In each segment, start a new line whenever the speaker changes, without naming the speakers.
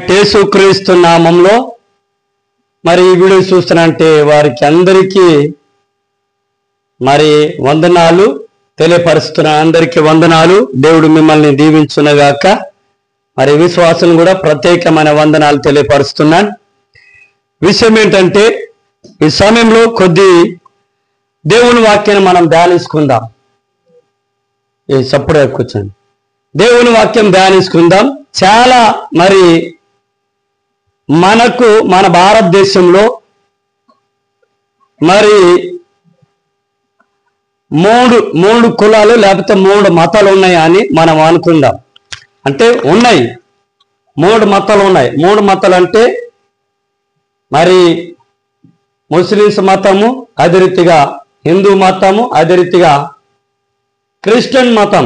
యేసుక్రీస్తు నామంలో మరి ఈ వీడియో చూస్తున్నంటే వారికి అందరికీ మరి వందనాలు తెలియపరుస్తున్నా. అందరికీ వందనాలు. దేవుడు మిమ్మల్ని దీవించునగాక. మరి విశ్వాసం కూడా ప్రత్యేకమైన వందనాలు తెలియపరుస్తున్నాను. విషయం ఏంటంటే ఈ సమయంలో కొద్ది దేవుని వాక్యాన్ని మనం ధ్యానించుకుందాం. ఈ సప్పుడు కూర్చోండి. దేవుని వాక్యం ధ్యానించుకుందాం. చాలా మరి మనకు మన భారతదేశంలో మరి మూడు కులాలు లేకపోతే 3 మతాలు ఉన్నాయా అని మనం అనుకుందాం. అంటే ఉన్నాయి, 3 మతాలు ఉన్నాయి. 3 మతాలు అంటే మరి ముస్లిమ్స్ మతము, అదే రీతిగా హిందూ మతము, అదే రీతిగా క్రిస్టియన్ మతం.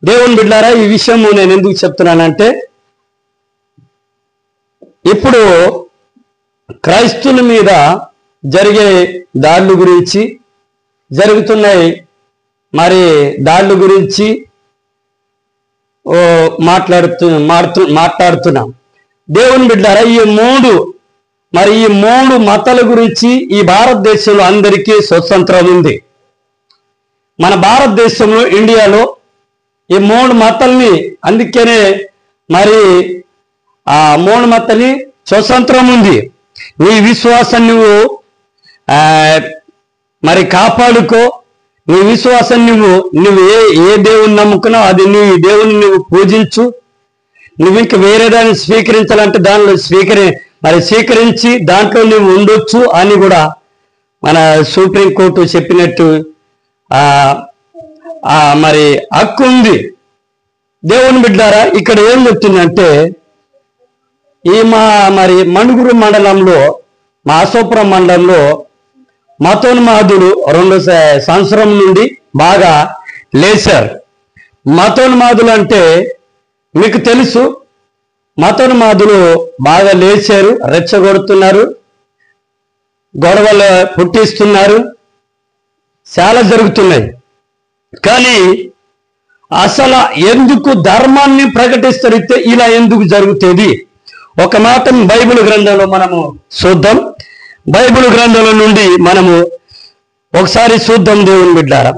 దేవుని బిడ్డలారా, ఈ విషయం నేను ఎందుకు చెప్తున్నానంటే ఇప్పుడు క్రైస్తవుల మీద జరిగే దాడుల గురించి జరుగుతున్నాయి. మరి దాడుల గురించి మాట్లాడుతున్నాం. దేవుని బిడ్డలారా, ఈ మూడు మతాల గురించి ఈ భారతదేశంలో అందరికీ స్వతంత్రం ఉంది. మన భారతదేశంలో ఇండియాలో ఈ 3 మతాల్ని, అందుకనే మరి ఆ 3 మతాల్ని స్వతంత్రం ఉంది. నీ విశ్వాసం నువ్వు మరి కాపాడుకో. నీ విశ్వాసం నువ్వు ఏ దేవుని నమ్ముకున్నావు అది నీ దేవుని నువ్వు పూజించు. నువ్వు ఇంకా వేరే దాన్ని స్వీకరించాలంటే దానిలో స్వీకరించి దాంట్లో నువ్వు ఉండొచ్చు అని కూడా మన సుప్రీంకోర్టు చెప్పినట్టు మరి హక్కు ఉంది. దేవుని బిడ్డారా, ఇక్కడ ఏం చెప్తుందంటే ఈ మరి మణుగురు మండలంలో, మా అశోపురం మండలంలో మతోన్మాదులు 2 సంవత్సరం నుండి బాగా లేచారు. మతోన్మాదులు అంటే మీకు తెలుసు. మతోన్మాదులు బాగా లేచారు, రెచ్చగొడుతున్నారు, గొడవలు పుట్టిస్తున్నారు, చాలా జరుగుతున్నాయి. కానీ అసలు ఎందుకు ధర్మాన్ని ప్రకటిస్తే ఇలా ఎందుకు జరుగుతుంది? ఒక మాటను బైబిల్ గ్రంథంలో మనము చూద్దాం. బైబిల్ గ్రంథంలో నుండి మనము ఒకసారి చూద్దాం. దేవుని బిడ్డారా,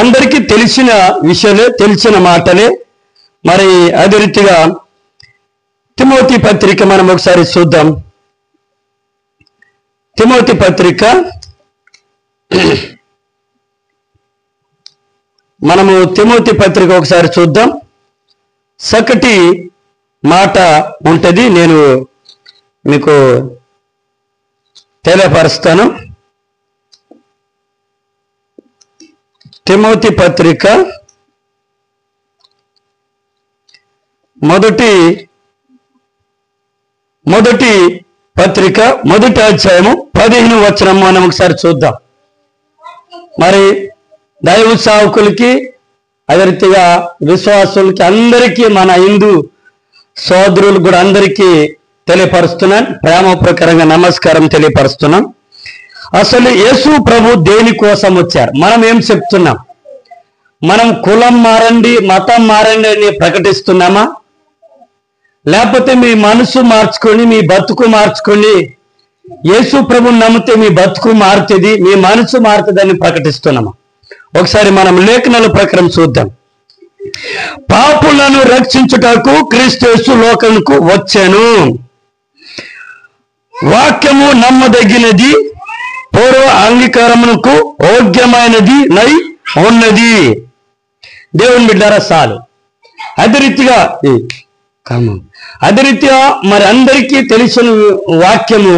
అందరికీ తెలిసిన విషయాలే, తెలిసిన మాటలే. మరి అదే రీతిగా తిమోతి పత్రిక మనం ఒకసారి చూద్దాం. తిమోతి పత్రిక మనము తిమోతి పత్రిక ఒకసారి చూద్దాం. చక్కటి మాట ఉంటుంది, నేను మీకు తెలియపరుస్తాను. తిమోతి పత్రిక మొదటి పత్రిక 1వ అధ్యాయము 15వ వచనం మనం ఒకసారి చూద్దాం. మరి దైవ సేవకులకి, అదే రీతిగా విశ్వాసులకి, అందరికీ, మన హిందూ సోదరులు కూడా అందరికీ తెలియపరుస్తున్నాను. ప్రేమపూర్వకంగా నమస్కారం తెలియపరుస్తున్నాం. అసలు యేసు ప్రభు దేని కోసం వచ్చారు? మనం ఏం చెప్తున్నాం? మనం కులం మారండి, మతం మారండి అని ప్రకటిస్తున్నామా? లేకపోతే మీ మనసు మార్చుకొని, మీ బతుకు మార్చుకొని యేసు ప్రభుని నమ్మితే మీ బతుకు మారుతుంది, మీ మనసు మారుతుంది అని ప్రకటిస్తున్నామా? ఒకసారి మనం లేఖనాల ప్రకారం చూద్దాం. పాపులను రక్షించుటకు క్రీస్తు యేసు లోకమునకు వచ్చెను. వాక్యము నమ్మదగినది, పూర్వ అంగీకారమునకు యోగ్యమైనది నై ఉన్నది. దేవుని బిడ్డారా, చాలు. అదే రీతిగా మరి అందరికీ తెలిసిన వాక్యము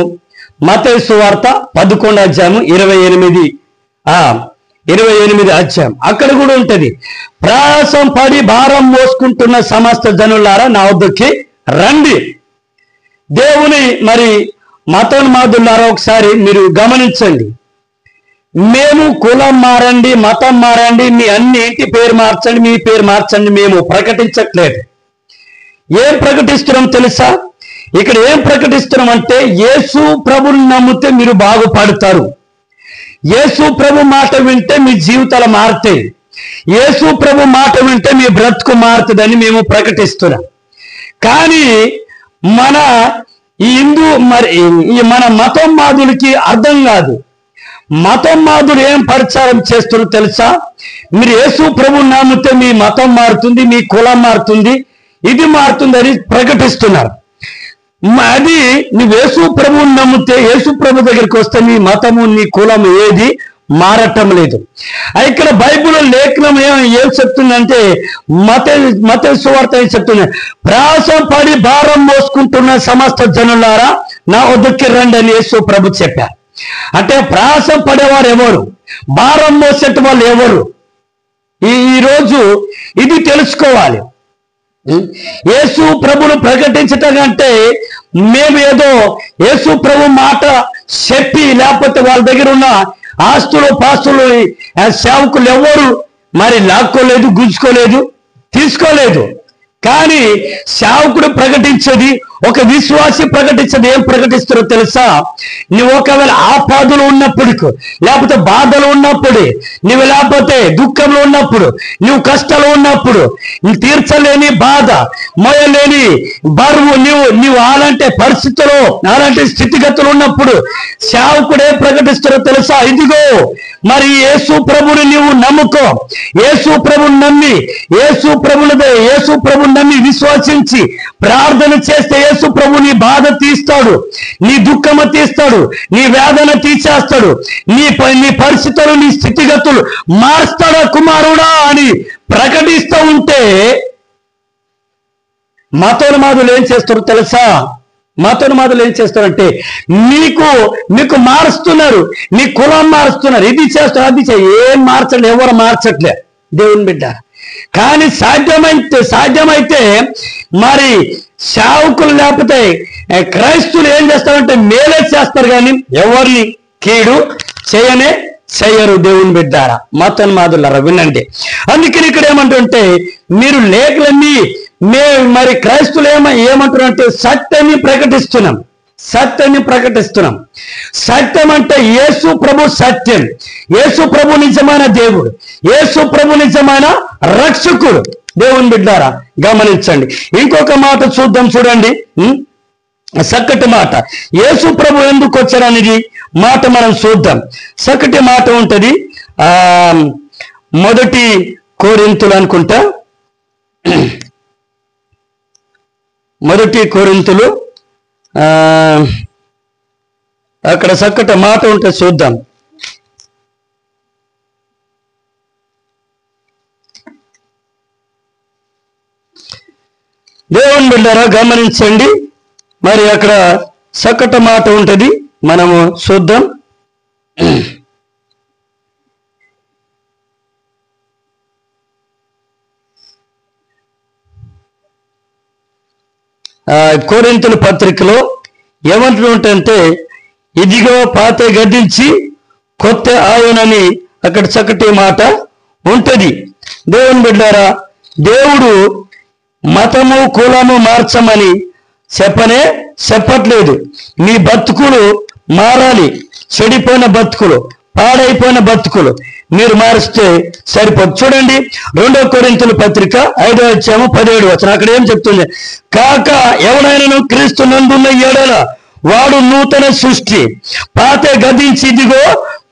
మత్తయి సువార్త 11వ అధ్యాయము 28 అధ్యాయం. అక్కడ కూడా ఉంటది. ప్రయాసం పడి భారం మోసుకుంటున్న సమస్త జనులారా నా వద్దకి రండి. దేవుని మరి మతోన్మాదులారా, ఒకసారి మీరు గమనించండి. మేము కులం మారండి, మతం మారండి, మీ ఇంటి పేరు మార్చండి, మీ పేరు మార్చండి మేము ప్రకటించట్లేదు. ఏం ప్రకటిస్తున్నాం తెలుసా? ఇక్కడ ఏం ప్రకటిస్తున్నాం అంటే యేసు ప్రభుని నమ్మితే మీరు బాగుపడతారు. యేసు ప్రభు మాట వింటే మీ జీవితాలు మారుతాయి. యేసు ప్రభు మాట వింటే మీ బ్రతుకు మారుతుందని మేము ప్రకటిస్తున్నాం. కానీ మన ఈ మన మతోన్మాదులకి అర్థం కాదు. మతోన్మాదులు ఏం ప్రచారం చేస్తున్నారో తెలుసా? మీరు యేసు ప్రభువుని నమ్మితే మీ మతం మారుతుంది, మీ కులం మారుతుంది, ఇది మారుతుంది అని ప్రకటిస్తున్నారు. అది నువ్వు యేసు ప్రభువుని నమ్మితే, యేసు ప్రభు దగ్గరికి వస్తే నీ మతము నీ కులం ఏది మారటం లేదు. ఇక్కడ బైబిల్ లేఖనం ఏం చెప్తుందంటే, మత సువార్త ఏం చెప్తుంది? ప్రయాసం పడి భారం మోసుకుంటున్న సమస్త జనులారా నా వద్దకి రండి అని యేసు ప్రభు చెప్పారు. అంటే ప్రయాసం పడేవారు ఎవరు? భారం మోసేట వాళ్ళు ఎవరు? ఈరోజు ఇది తెలుసుకోవాలి. యేసు ప్రభును ప్రకటించటం అంటే మేము ఏదో యేసు ప్రభు మాట చెప్పి, లేకపోతే వాళ్ళ దగ్గర ఉన్న ఆస్తులు పాస్తులు సేవకులు ఎవరు మరి లాక్కోలేదు, గుంజుకోలేదు, తీసుకోలేదు. కానీ సేవకుడు ప్రకటించేది, ఒక విశ్వాసి ప్రకటించేది ఏం ప్రకటిస్తారో తెలుసా? నువ్వు ఒకవేళ ఆపదలు ఉన్నప్పుడు, లేకపోతే బాధలు ఉన్నప్పుడు, నువ్వు లేకపోతే దుఃఖంలో ఉన్నప్పుడు, నువ్వు కష్టాలు ఉన్నప్పుడు, నువ్వు తీర్చలేని బాధ, మోయలేని బరువు, నువ్వు అలాంటి పరిస్థితుల్లో, అలాంటి స్థితిగతులు ఉన్నప్పుడు సేవకుడు ఏం ప్రకటిస్తారో తెలుసా? ఇదిగో మరి యేసు ప్రభుని నువ్వు నమ్ముకో, యేసు ప్రభుని నమ్మి, యేసు ప్రభుని నమ్మి విశ్వసించి ప్రార్థన చేస్తే యేసు ప్రభు నీ బాధ తీస్తాడు, నీ దుఃఖము తీస్తాడు, నీ వేదన తీసేస్తాడు, నీ పరిస్థితులు, నీ స్థితిగతులు మారుస్తాడా కుమారుడా అని ప్రకటిస్తూ ఉంటే, మతోన్మాదులు ఏం చేస్తారు తెలుసా? మతోన్మాదులు ఏం చేస్తారంటే మీకు మారుస్తున్నారు, మీ కులం మారుస్తున్నారు, ఇది చేస్తారు, అది ఏం మార్చండి, ఎవరు మార్చట్లే దేవుని బిడ్డ. కానీ సాధ్యమైతే మరి సేవకులు లేకపోతే క్రైస్తువులు ఏం చేస్తారంటే మేలే చేస్తారు, కానీ ఎవరిని కీడు చేయరు దేవుని బిడ్డారా, మతోన్మాదులారా వినండి. అందుకని ఇక్కడ ఏమంటుంటే, మీరు లేఖలన్నీ మరి క్రైస్తువులు ఏమంటారంటే సత్యాన్ని ప్రకటిస్తున్నాం. సత్యం అంటే యేసు ప్రభు సత్యం, యేసు ప్రభు నిజమైన దేవుడు, యేసు ప్రభు నిజమైన రక్షకుడు. దేవుని బిడ్డారా గమనించండి. ఇంకొక మాట చూడండి, చక్కటి మాట. యేసు ప్రభు ఎందుకు వచ్చారనేది మాట మనం చూద్దాం. చక్కటి మాట ఉంటది. 1 కొరింథీయులు అనుకుంటా, 1 కొరింథీయులు అక్కడ చక్కటి మాట ఉంటే చూద్దాం. దేవుని బిడ్డారా గమనించండి. మరి అక్కడ చక్కటి మాట ఉంటది, మనము చూద్దాం. కొరింథీయుల పత్రికలో ఏమంటుంటే, ఇదిగో పాత గద్దించి కొత్త ఆయనని అక్కడ చక్కటి మాట ఉంటది. దేవుని బిడ్డారా, దేవుడు మతము కులము మార్చమని చెప్పట్లేదు. మీ బతుకులు మారాలి. చెడిపోయిన బతుకులు, పాడైపోయిన బతుకులు మీరు మారిస్తే సరిపోదు. చూడండి 2 కొరింథీయుల పత్రిక 5వ అధ్యాయం 17వ వచనం. అక్కడ ఏం చెప్తుంది? కాక ఎవడైనా క్రీస్తు నందున్న ఎడల వాడు నూతన సృష్టి, పాత గదించి ఇదిగో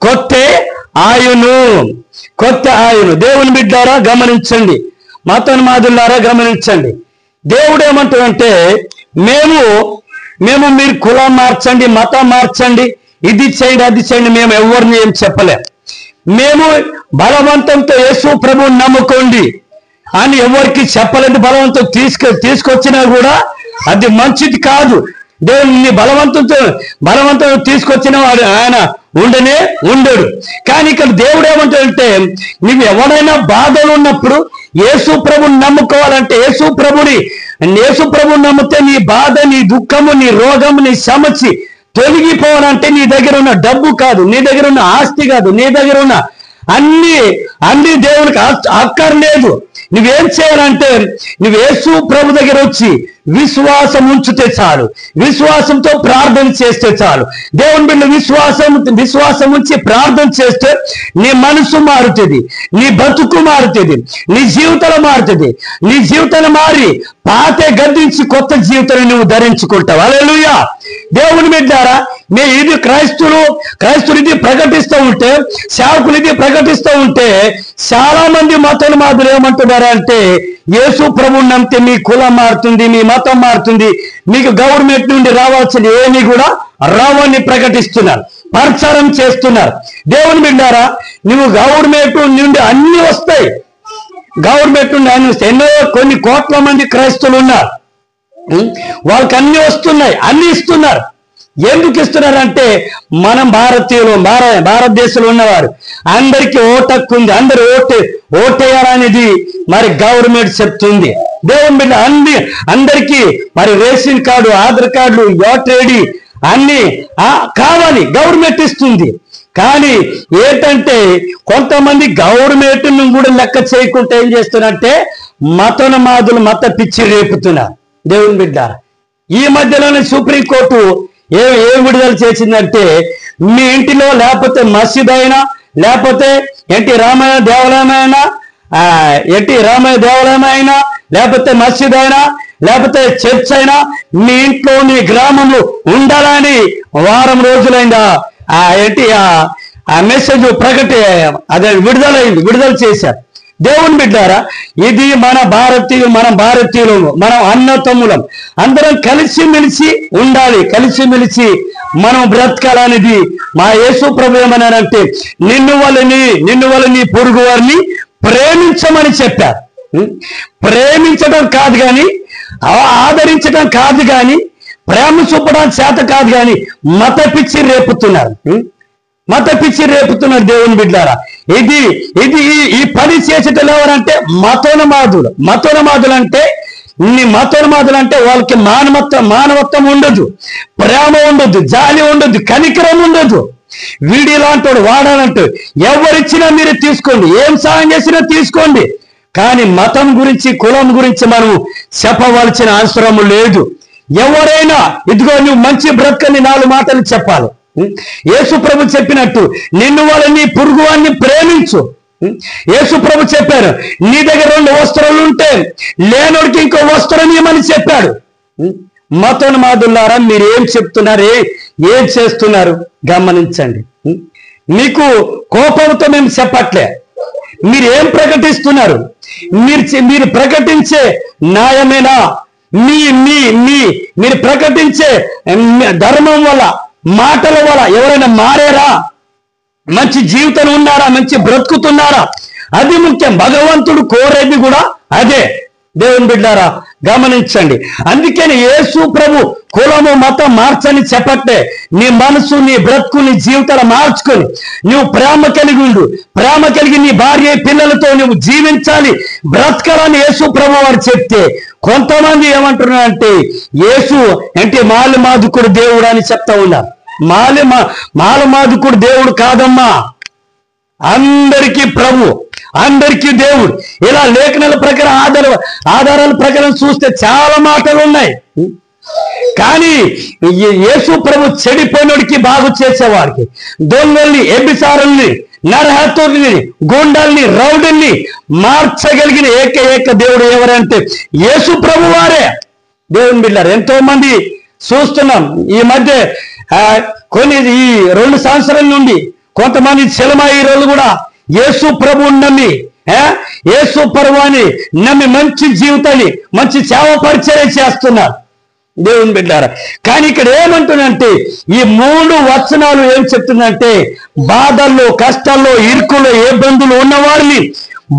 కొత్త ఆయును. దేవుని బిడ్డారా గమనించండి, మతోన్మాదులారా గమనించండి. దేవుడు ఏమంటాడంటే, మేము మీరు కులం మార్చండి, మతం మార్చండి, ఇది చేయండి, అది చేయండి, మేము ఎవరిని ఏం చెప్పలేం. మేము బలవంతంతో యేసు ప్రభువుని నమ్ముకోండి అని ఎవరికి చెప్పలేదు. బలవంతం తీసుకొచ్చినా కూడా అది మంచిది కాదు. దేవుని బలవంతంతో తీసుకొచ్చిన వాడు ఆయన ఉండడు. కానీ ఇక్కడ దేవుడు ఏమంటాడంటే, నీవు ఎవరైనా బాధలు ఉన్నప్పుడు యేసు ప్రభుని నమ్ముకోవాలంటే, యేసు ప్రభుని నమ్మితే నీ బాధ, నీ దుఃఖము, నీ రోగము, నీ సమస్య తొలగిపోవాలంటే నీ దగ్గర ఉన్న డబ్బు కాదు, నీ దగ్గర ఉన్న ఆస్తి కాదు, నీ దగ్గర ఉన్న అన్ని దేవునికి అక్కర్లేదు. నువ్వేం చేయాలంటే నువ్వు యేసు ప్రభు దగ్గర వచ్చి విశ్వాసం ఉంచితే చాలు, విశ్వాసంతో ప్రార్థన చేస్తే చాలు. దేవుని బిడ్డ విశ్వాసం ఉంచి ప్రార్థన చేస్తే నీ మనసు మారుతుంది, నీ బతుకు మారుతుంది, నీ జీవితంలో మారుతుంది. నీ జీవితాన్ని మారి పాతే గద్దించి కొత్త జీవితాన్ని నువ్వు ధరించుకుంటావు. హల్లెలూయా. దేవుని బిడ్డారా, ఇది క్రైస్తులు ఇది ప్రకటిస్తూ ఉంటే, సేవకులు ఇది ప్రకటిస్తూ ఉంటే చాలా మంది మతోన్మాదులు ఏమంటున్నారు అంటే, యేసు ప్రభువుని నమ్మితే మీ కులం మారుతుంది, మీ మతం మారుతుంది, మీకు గవర్నమెంట్ నుండి రావాల్సిన ఏమీ కూడా రావని ప్రకటిస్తున్నారు, ప్రచారం చేస్తున్నారు. దేవుని బిడ్డారా, నువ్వు గవర్నమెంట్ నుండి అన్ని వస్తాయి, గవర్నమెంట్ నుండి అన్ని వస్తాయి. ఎన్నో కొన్ని కోట్ల మంది క్రైస్తవులు ఉన్నారు, వాళ్ళకి అన్ని వస్తున్నాయి, అన్ని ఇస్తున్నారు. ఎందుకు ఇస్తున్నారంటే మనం భారతీయులు, భారతదేశంలో ఉన్నవారు అందరికీ ఓటు హక్కు ఉంది, అందరు ఓటేయాలనేది మరి గవర్నమెంట్ చెప్తుంది. దేవుని బిడ్డ అందరికీ మరి రేషన్ కార్డు, ఆధార్ కార్డులు, ఓటర్ ఐడి అన్ని కావాలి, గవర్నమెంట్ ఇస్తుంది. కానీ ఏంటంటే కొంతమంది గవర్నమెంట్ కూడా లెక్క చేయకుండా ఏం చేస్తున్నారంటే మతోన్మాదులు మత పిచ్చి రేపుతున్నారు. దేవుని బిడ్డ, ఈ మధ్యలోనే సుప్రీంకోర్టు ఏం విడుదల చేసిందంటే, మీ ఇంటిలో లేకపోతే మసీద్ అయినా, లేకపోతే ఎన్టీ రామయ్య దేవాలయం అయినా, లేకపోతే మసీద్ అయినా, లేకపోతే చర్చ్ అయినా మీ ఇంట్లో మీ గ్రామంలో ఉండాలని వారం రోజులైందా ఆ మెసేజ్ విడుదల చేశారు. దేవుని బిడ్డారా, ఇది మన భారతీయులు, మనం అన్నతమ్ములం, అందరం కలిసిమెలిసి ఉండాలి, కలిసిమెలిసి మనం బ్రతకాలనేది మా యేసు ప్రభు ఏమన్నారంటే, నిన్ను వల్ల నీ పొరుగు వారిని ప్రేమించమని చెప్పారు. ప్రేమించడం కాదు కానీ, ఆదరించడం కాదు కానీ, ప్రేమ చూపడం చేత కాదు కానీ మత పిచ్చి రేపుతున్నారు. దేవుని బిడ్డారా, ఈ పని చేసేటలు ఎవరంటే మతోన్మాదులు అంటే వాళ్ళకి మానవత్వం ఉండదు, ప్రేమ ఉండదు, జాలి ఉండదు, కనికరం ఉండదు. వీడిలాంటి వాడాలంటూ ఎవరిచ్చినా మీరు తీసుకోండి, ఏం సాయం చేసినా తీసుకోండి, కానీ మతం గురించి కులం గురించి మనం చెప్పవలసిన అవసరం లేదు. ఎవరైనా ఇదిగో నువ్వు మంచి బ్రతకని 4 మాటలు చెప్పాలి. యేసు ప్రభు చెప్పినట్టు నిన్ను వల్ల నీ పొరుగు వారిని ప్రేమించు. యేసు ప్రభు చెప్పారు, నీ దగ్గర 2 వస్త్రాలు ఉంటే లేనోడికి ఇంకో వస్త్రం ఇవ్వమని చెప్పాడు. మతోన్మాదులారా, మీరు ఏం చెప్తున్నారు, ఏం చేస్తున్నారు గమనించండి. మీకు కోపంతో మేము చెప్పట్లే, మీరు ఏం ప్రకటిస్తున్నారు, మీరు ప్రకటించే న్యాయమేనా? మీరు ప్రకటించే ధర్మం వల్ల, మాటల వల్ల ఎవరైనా మారారా? మంచి జీవితం ఉన్నారా? మంచి బ్రతుకుతున్నారా? అది ముఖ్యం. భగవంతుడు కోరేది కూడా అదే. దేవుని బిడ్డారా, గమనించండి. అందుకని యేసు ప్రభు కులము మతం మార్చని చెప్పట్లే. నీ మనసు, నీ బ్రతుకు, నీ జీవితాలు మార్చుకొని నువ్వు ప్రేమ కలిగి ఉండు, ప్రేమ కలిగి నీ భార్య పిల్లలతో నువ్వు జీవించాలి, బ్రతకాలని యేసు ప్రభు వారు చెప్తే, కొంతమంది ఏమంటున్నారంటే యేసు అంటే మాలిమాదుకుడు దేవుడు అని చెప్తా ఉన్నారు. మాలమాదుకుడు దేవుడు కాదమ్మా, అందరికీ ప్రభు, అందరికీ దేవుడు. ఇలా లేఖనాల ప్రకారం ఆధారాల ప్రకారం చూస్తే చాలా మాటలు ఉన్నాయి. కానీ యేసు ప్రభు చెడిపోయినోడికి బాగు చేసేవాడికి, దొంగల్ని, ఎబిసారుల్ని, నరహత్తుల్ని, గుండాల్ని, రౌడుల్ని మార్చగలిగిన ఏక దేవుడు ఎవరంటే యేసు ప్రభు వారే. దేవుని బిడ్డలారా, ఎంతో మంది చూస్తున్నాం ఈ మధ్య. ఈ 2 సంవత్సరాల నుండి కొంతమంది సినిమాహీరోలు కూడా యేసు ప్రభువుని నమ్మి, యేసు ప్రభువుని నమ్మి మంచి జీవితాన్ని, మంచి సేవ పరిచయం చేస్తున్నారు. దేవుని బిడ్డారా, కానీ ఇక్కడ ఏమంటుందంటే ఈ 3 వచనాలు ఏం చెప్తుందంటే, బాధల్లో, కష్టాల్లో, ఇరుకుల్లో, ఇబ్బందులు ఉన్నవారిని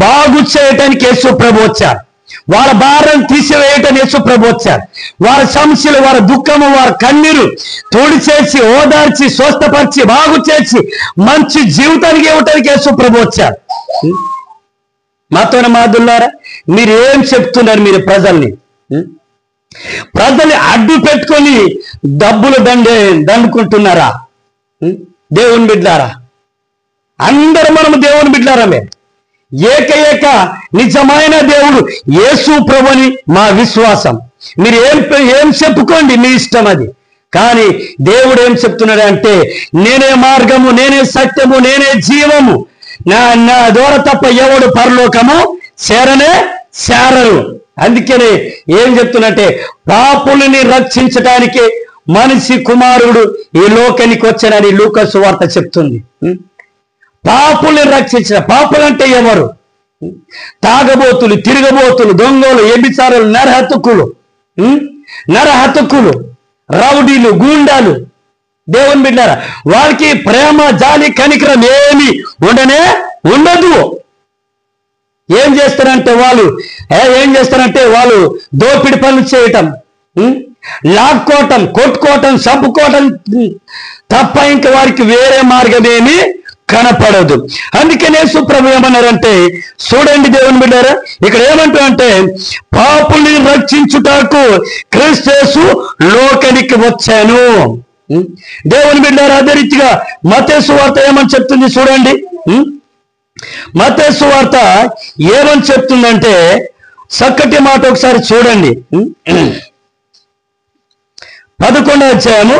బాగు చేయటానికి యేసు ప్రభు వచ్చారు. వాళ్ళ భారం తీసివేయటానికి యేసు ప్రభు వచ్చారు. వారి సమస్యలు, వారి దుఃఖము, వారి కన్నీరు తోడి చేసి, ఓదార్చి, స్వస్థపరిచి, బాగు చేసి మంచి జీవితానికి ఇవ్వటానికి యేసు ప్రభు వచ్చారు. మతోన్మాదులారా, మీరు ఏం చెప్తున్నారు? మీరు ప్రజల్ని అడ్డు పెట్టుకొని డబ్బులు దండుకుంటున్నారా? దేవుని బిడ్డారా, అందరూ మనము దేవుని బిడ్డారా. ఏకైక నిజమైన దేవుడు యేసు ప్రభుని మా విశ్వాసం. మీరు ఏం చెప్పుకోండి, మీ ఇష్టం అది. కానీ దేవుడు ఏం చెప్తున్నాడు అంటే, నేనే మార్గము, నేనే సత్యము, నేనే జీవము, నా ద్వారా తప్ప ఎవడు పరలోకము చేరరు. అందుకనే ఏం చెప్తున్నట్టే, పాపులని రక్షించడానికి మనిషి కుమారుడు ఈ లోకానికి వచ్చానని లూకా సువార్త చెప్తుంది. పాపుల్ని రక్షించిన, పాపులంటే ఎవరు? తాగబోతులు, తిరగబోతులు, దొంగలు, వ్యభిచారులు, నరహతుకులు, రౌడీలు, గూండాలు. దేవుని బిడ్డారా, వాళ్ళకి ప్రేమ, జాలి, కనికరం ఏమి ఉండదు. ఏం చేస్తారంటే వాళ్ళు దోపిడి పనులు చేయటం, లాక్కోవటం, కొట్టుకోవటం, చంపుకోవటం తప్ప ఇంకా వారికి వేరే మార్గమేమి కనపడదు. అందుకనే యేసు ప్రభు ఏమన్నారంటే, చూడండి దేవుని బిడ్డారా, ఇక్కడ ఏమంటారంటే, పాపుల్ని రక్షించుటకు క్రీస్తు యేసు లోకానికి వచ్చాను. దేవుని బిడ్డారా, అదే రీతిగా మత్తయి సువార్త ఏమని చెప్తుంది చూడండి. మత్తయి సువార్త ఏమని చెప్తుందంటే, చక్కటి మాట ఒకసారి చూడండి. 11వ అధ్యాయము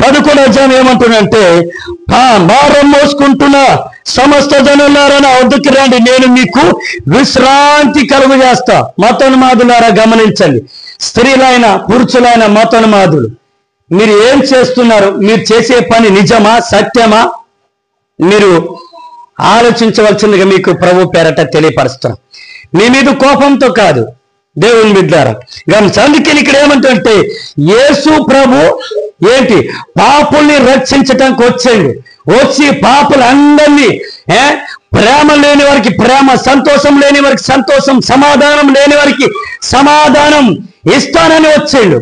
11వ అధ్యాయం ఏమంటుందంటే, భారం మోసుకుంటున్న సమస్త జనులారా నా వద్దకు రండి, నేను మీకు విశ్రాంతి కలుగు చేస్తా. మతోన్మాదులారా గమనించండి, స్త్రీలైన పురుషులైన మతోన్మాదులు, మీరు ఏం చేస్తున్నారు? మీరు చేసే పని నిజమా, సత్యమా? మీరు ఆలోచించవలసిందిగా మీకు ప్రభు పేరట తెలియపరుస్తున్నాం. మీ మీద కోపంతో కాదు దేవుని బిడ్డారా. అందుకని ఇక్కడ ఏమంటే, యేసు ప్రభు ఏంటి, పాపుల్ని రక్షించటానికి వచ్చి పాపులందరినీ, ప్రేమ లేని వారికి ప్రేమ, సంతోషం లేని వారికి సంతోషం, సమాధానం లేని వారికి సమాధానం ఇస్తానని వచ్చాడు.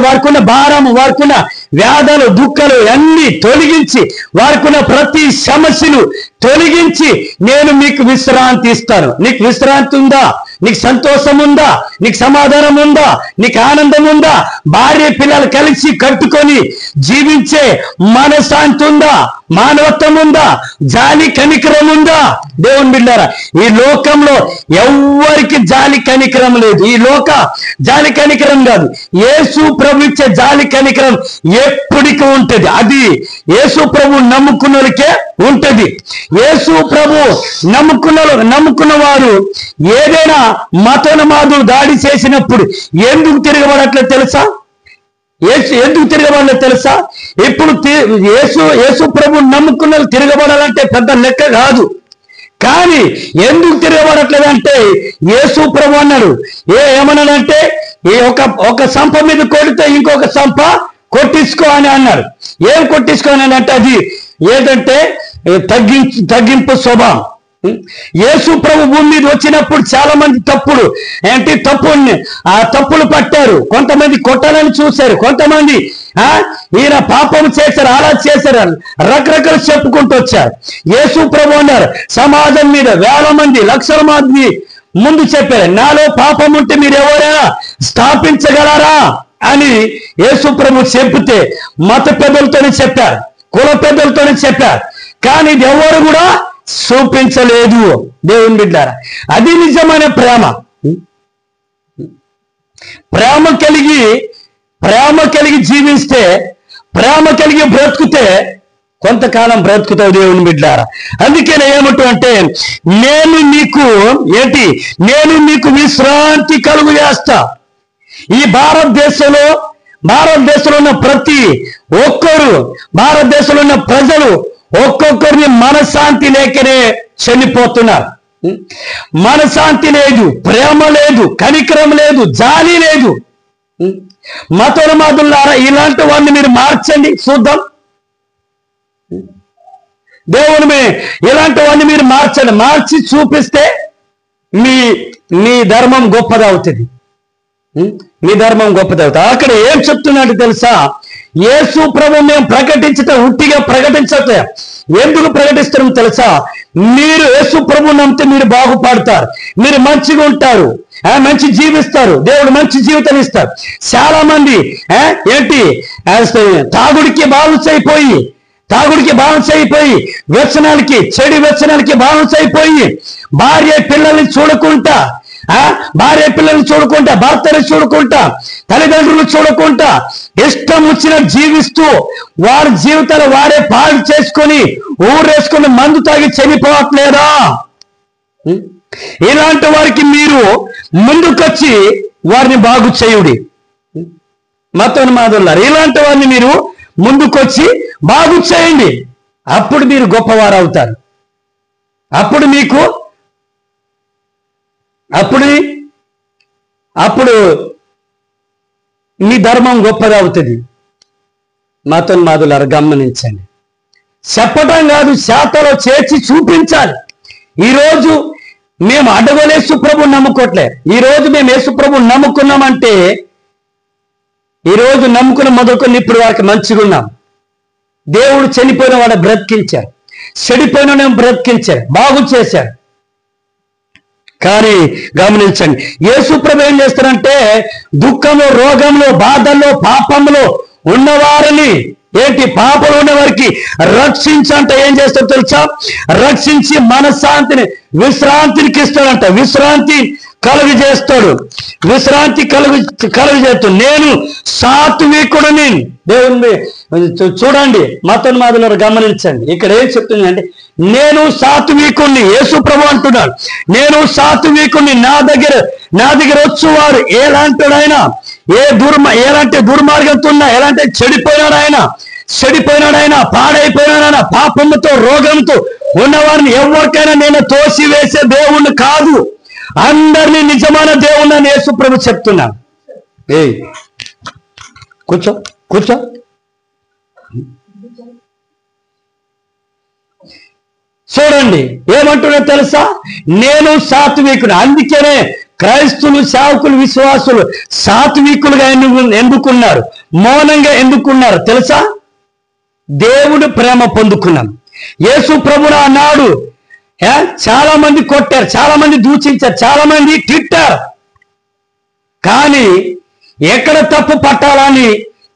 వారికున్న భారము, వారికున్న వ్యాధులు, దుఃఖాలు అన్ని తొలగించి, వారికున్న ప్రతి సమస్యను తొలగించి, నేను మీకు విశ్రాంతి ఇస్తాను. నీకు విశ్రాంతి ఉందా? నీకు సంతోషం ఉందా? నీకు సమాధానం ఉందా? నీకు ఆనందం ఉందా? భార్య పిల్లలు కలిసి కట్టుకొని జీవించే మనశాంతి ఉందా? మానవత్వం ఉందా? జాలి కనికరం ఉందా? దేవుని బిడ్డారా, ఈ లోకంలో ఎవ్వరికి జాలి కనికరం లేదు. ఈ లోక జాలి కనికరం కాదు, యేసు ప్రభు ఇచ్చే జాలి కనికరం ఎప్పటికీ ఉంటది. అది యేసు ప్రభు నమ్ముకున్నోళ్ళకే ఉంటది. యేసు ప్రభు నమ్ముకున్న వారు ఏదైనా మతోన్మాదులు దాడి చేసినప్పుడు ఎందుకు తిరగబడట్లేదు తెలుసా? ఎందుకు తిరగబడలేదు తెలుసా? ఇప్పుడు యేసు ప్రభు నమ్ముకున్న తిరగబడాలంటే పెద్ద లెక్క కాదు. కానీ ఎందుకు తిరగబడట్లేదంటే, యేసు ప్రభు అన్నాడు, ఏమన్నాడంటే, ఒక సంప మీద కొడితే ఇంకొక సంప కొట్టించుకో అని అన్నాడు. ఏం కొట్టించుకోని అంటే, అది ఏంటంటే తగ్గింపు స్వభావం. యేసు ప్రభు భూమి మీద వచ్చినప్పుడు చాలా మంది తప్పులు పట్టారు. కొంతమంది కొట్టాలని చూశారు, కొంతమంది ఈయన పాపం చేశారు, అలా చేశారు, రకరకాలు చెప్పుకుంటూ వచ్చారు. యేసు ప్రభు అన్నారు, సమాజం మీద వేల మంది, లక్షల మంది ముందు చెప్పారు, నాలో పాపం ఉంటే మీరు ఎవరైనా స్థాపించగలరా అని యేసు ప్రభు చెప్తే మత పెద్దలతోనే చెప్పారు, కుల పెద్దలతోనే చెప్పారు. కానీ ఇది ఎవరు కూడా చూపించలేదు. దేవుని బిడ్డారా, అది నిజమైన ప్రేమ. ప్రేమ కలిగి జీవిస్తే, ప్రేమ కలిగి బ్రతుకుతే కొంతకాలం బ్రతుకుతావు దేవుని బిడ్డారా. అందుకనే ఏమంటే, నేను మీకు విశ్రాంతి కలుగు చేస్తా. ఈ భారతదేశంలో ఉన్న ప్రతి ఒక్కరు, భారతదేశంలో ఉన్న ప్రజలు ఒక్కొక్కరిని మనశాంతి లేకనే చనిపోతున్నారు. మనశాంతి లేదు, ప్రేమ లేదు, కనికరం లేదు, జాలి లేదు. మతోన్మాదులారా, ఇలాంటి వాడిని మీరు మార్చండి చూద్దాం. దేవుని ఇలాంటి వాడిని మీరు మార్చండి, మార్చి చూపిస్తే మీ ధర్మం గొప్పదవుతుంది. మీ ధర్మం గొప్పదవుతుంది. అక్కడ ఏం చెప్తున్నాడు తెలుసా? యేసు ప్రభు మేము ప్రకటించటం ఉట్టిగా ప్రకటించట్లే. ఎందుకు ప్రకటిస్తున్నాం తెలుసా? మీరు యేసు ప్రభు నమ్మితే మీరు బాగుపడతారు, మీరు మంచిగా ఉంటారు, మంచి జీవిస్తారు, దేవుడు మంచి జీవితం ఇస్తారు. చాలా మంది ఏంటి తాగుడికి బానిస అయిపోయి వ్యసనాలకి, చెడు వ్యసనాలకి బానిస అయిపోయి భార్య పిల్లల్ని చూడకుండా, భర్తని చూడకుండా, తల్లిదండ్రులు చూడకుండా ఇష్టం వచ్చిన జీవిస్తూ వారి జీవితాలు వారే పాడు చేసుకొని ఊరేసుకొని మందు తాగి చనిపోవట్లేదా? ఇలాంటి వారికి మీరు ముందుకొచ్చి వారిని బాగు చేయుడి. మతోన్మాదులారా, ఇలాంటి వారిని మీరు ముందుకొచ్చి బాగు చేయండి. అప్పుడు మీరు గొప్పవారు అవుతారు. అప్పుడు మీ ధర్మం గొప్పగా అవుతుంది. మతోన్మాదులారా గమనించండి. చెప్పటం కాదు, శాతలో చేర్చి చూపించాలి. ఈరోజు మేము అడగలే యేసుప్రభు నమ్ముకోవట్లే. ఈరోజు మేము యేసుప్రభు నమ్ముకున్నామంటే, ఈరోజు నమ్ముకున్న మొదలుకొని ఇప్పుడు వారికి మంచిగా ఉన్నాం. దేవుడు చనిపోయిన వాడు బ్రతికించారు, చెడిపోయిన బ్రతికించారు, బాగు చేశారు. కానీ గమనించండి, యేసుప్రభు ఏం చేస్తారంటే దుఃఖంలో, రోగంలో, బాధల్లో, పాపంలో ఉన్నవారిని పాపంలో ఉన్న వారికి రక్షించంట ఏం చేస్తాడు తెలుసా? రక్షించి మనశ్శాంతిని, విశ్రాంతికి ఇస్తాడంట. విశ్రాంతి కలుగు చేస్తాడు. నేను సాత్వికుడిని. దేవుని చూడండి, మతోన్మాదులారా గమనించండి. ఇక్కడ ఏం చెప్తుందంటే నేను సాత్వికుణ్ణి. యేసు ప్రభు అంటున్నాడు, నేను సాత్వికుణ్ణి. నా దగ్గర వచ్చేవారు ఎలాంటిడైనా, ఎలాంటి దుర్మార్గంతో ఉన్నా, ఎలాంటి చెడిపోయినాడైనా, పాడైపోయినాడైనా, పాపంతో, రోగంతో ఉన్నవారిని ఎవరికైనా నేను తోసివేసే దేవుణ్ణి కాదు, అందరినీ నిజమైన దేవుణ్ణి అని యేసు ప్రభు చెప్తున్నాను. కూర్చో. చూడండి ఏమంటున్నా తెలుసా? నేను సాత్వికుడు. అందుకనే క్రైస్తులు, సేవకులు, విశ్వాసులు సాత్వికులుగా ఎందుకున్నారు, మౌనంగా ఎందుకున్నారు తెలుసా? దేవుడు ప్రేమ పొందుకున్నాం. యేసు ప్రభువు అన్నాడు, చాలా మంది కొట్టారు, చాలా మంది దూషించారు, చాలా మంది తిట్టారు. కానీ ఎక్కడ తప్పు పట్టాలని